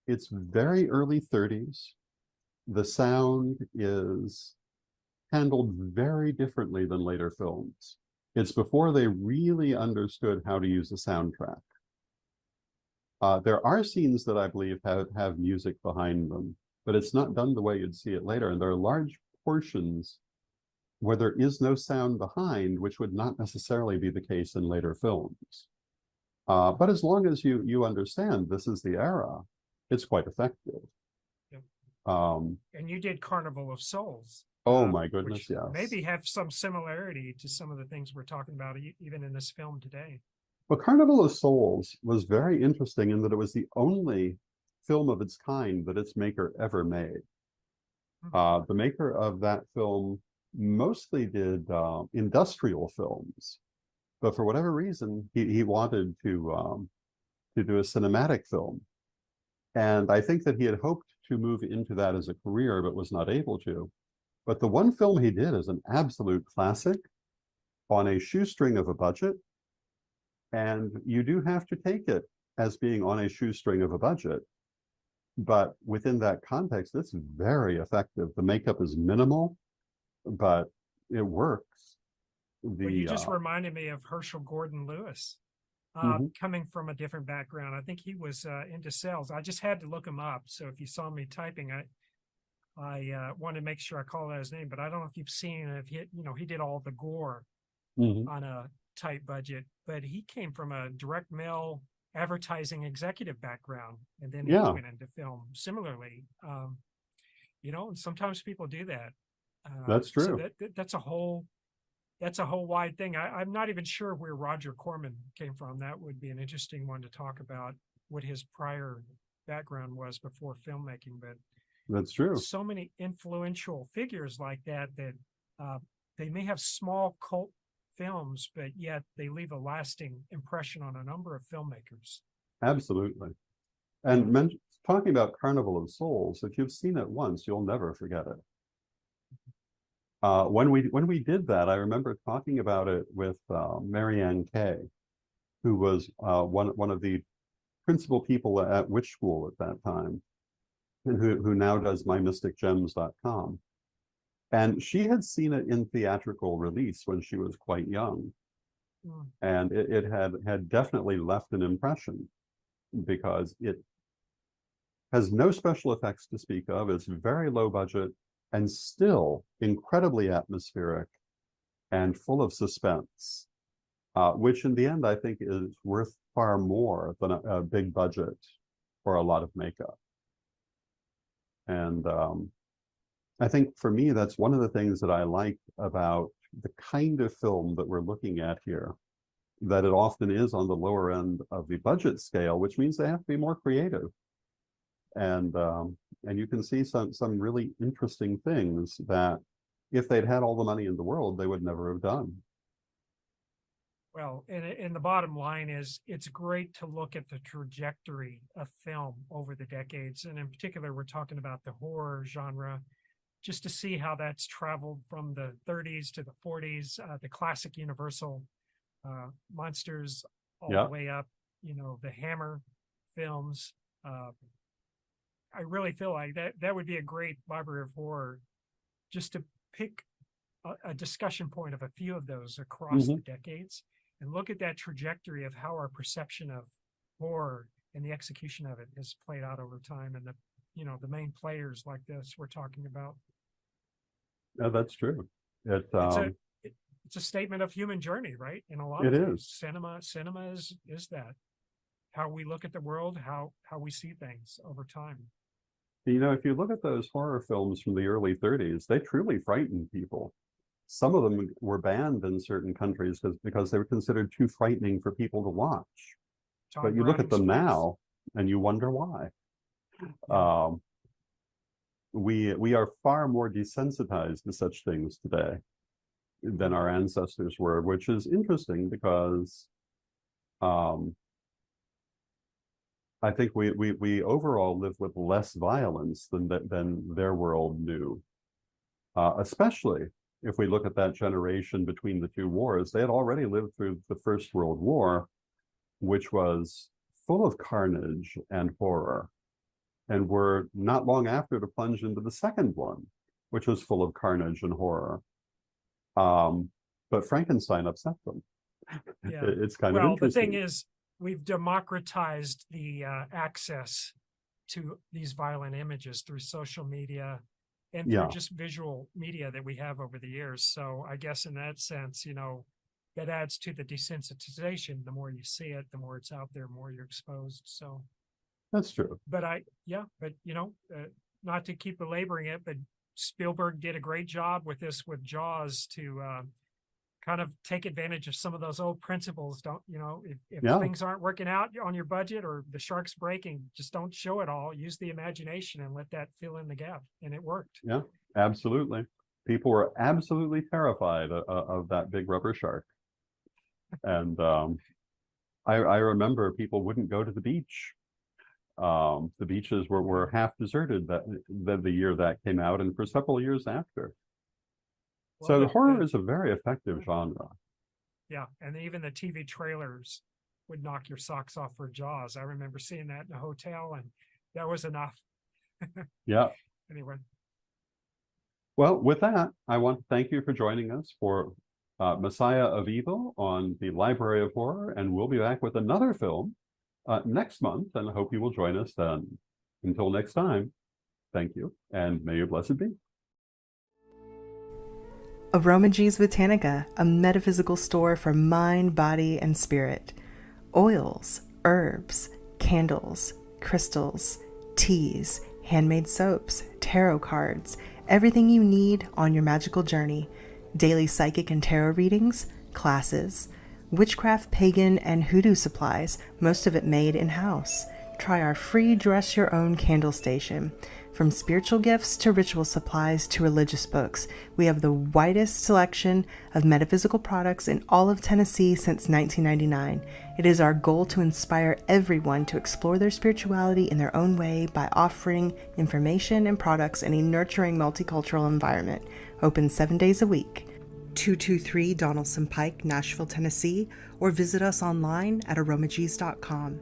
It's very early 30s. The sound is handled very differently than later films. It's before they really understood how to use a soundtrack. There are scenes that I believe have music behind them, but it's not done the way you'd see it later. And there are large portions where there is no sound behind, which would not necessarily be the case in later films. But as long as you understand this is the era, it's quite effective. Yep. And you did Carnival of Souls. Oh my goodness, which yes. Maybe have some similarity to some of the things we're talking about even in this film today. Well, Carnival of Souls was very interesting in that it was the only film of its kind that its maker ever made. The maker of that film mostly did industrial films, but for whatever reason, he wanted to do a cinematic film. And I think that he had hoped to move into that as a career, but was not able to. But the one film he did is an absolute classic on a shoestring of a budget. And you do have to take it as being on a shoestring of a budget. But within that context, it's very effective. The makeup is minimal, but it works. Well, you just reminded me of Herschel Gordon Lewis, coming from a different background. I think he was into sales. I just had to look him up. So if you saw me typing, I want to make sure I call out his name, but I don't know if you've seen if he did all the gore on a tight budget, but he came from a direct mail advertising executive background, and then he went into film similarly. And sometimes people do that. That's true. So that's a whole wide thing. I'm not even sure where Roger Corman came from. That would be an interesting one to talk about, what his prior background was before filmmaking. But that's true. So many influential figures like that they may have small cult films, but yet they leave a lasting impression on a number of filmmakers. Absolutely. And talking about Carnival of Souls, if you've seen it once, you'll never forget it. When we did that, I remember talking about it with Marianne Kay, who was one of the principal people at Witch School at that time, and who now does mymysticgems.com. And she had seen it in theatrical release when she was quite young. And it had definitely left an impression, because it has no special effects to speak of. It's very low budget and still incredibly atmospheric and full of suspense, which in the end I think is worth far more than a big budget or a lot of makeup. And I think for me, that's one of the things that I like about the kind of film that we're looking at here, that it often is on the lower end of the budget scale, which means they have to be more creative. And you can see some really interesting things that if they'd had all the money in the world, they would never have done. Well, and the bottom line is, it's great to look at the trajectory of film over the decades. And in particular, we're talking about the horror genre, just to see how that's traveled from the 30s to the 40s, the classic Universal monsters, all the way up, the Hammer films. I really feel like that would be a great library of horror, just to pick a discussion point of a few of those across the decades, and look at that trajectory of how our perception of horror and the execution of it has played out over time, and the main players like this we're talking about. Yeah, that's true. It's a statement of human journey, right? In a lot of ways. Cinema is that, how we look at the world, how we see things over time. If you look at those horror films from the early 30s, they truly frightened people. Some of them were banned in certain countries because they were considered too frightening for people to watch. But you look at them now and you wonder why. We are far more desensitized to such things today than our ancestors were, which is interesting, because I think we overall live with less violence than their world knew. Especially if we look at that generation between the two wars. They had already lived through the First World War, which was full of carnage and horror, and were not long after to plunge into the second one, which was full of carnage and horror. But Frankenstein upset them. Yeah. It's kind of interesting. Well, the thing is, we've democratized the access to these violent images through social media and through just visual media that we have over the years. So I guess in that sense, that adds to the desensitization. The more you see it, the more it's out there, the more you're exposed. So that's true. But not to keep belaboring it, but Spielberg did a great job with Jaws to kind of take advantage of some of those old principles. If things aren't working out on your budget, or the shark's breaking, just don't show it all. Use the imagination and let that fill in the gap. And it worked. Yeah, absolutely. People were absolutely terrified of that big rubber shark. And I remember people wouldn't go to the beach. The beaches were half deserted the year that came out, and for several years after. So horror is a very effective genre. Yeah, and even the TV trailers would knock your socks off for Jaws. I remember seeing that in a hotel, and that was enough Yeah. Anyway. Well, with that, I want to thank you for joining us for Messiah of Evil on the Library of Horror, and we'll be back with another film next month, and I hope you will join us then. Until next time, thank you, and may your blessed be. Aromagees Botanica, a metaphysical store for mind, body, and spirit. Oils, herbs, candles, crystals, teas, handmade soaps, tarot cards, everything you need on your magical journey. Daily psychic and tarot readings, classes, witchcraft, pagan, and hoodoo supplies, most of it made in-house. Try our free Dress Your Own candle station. From spiritual gifts to ritual supplies to religious books, we have the widest selection of metaphysical products in all of Tennessee since 1999. It is our goal to inspire everyone to explore their spirituality in their own way by offering information and products in a nurturing multicultural environment. Open 7 days a week. 223 Donaldson Pike, Nashville, Tennessee, or visit us online at aromagees.com.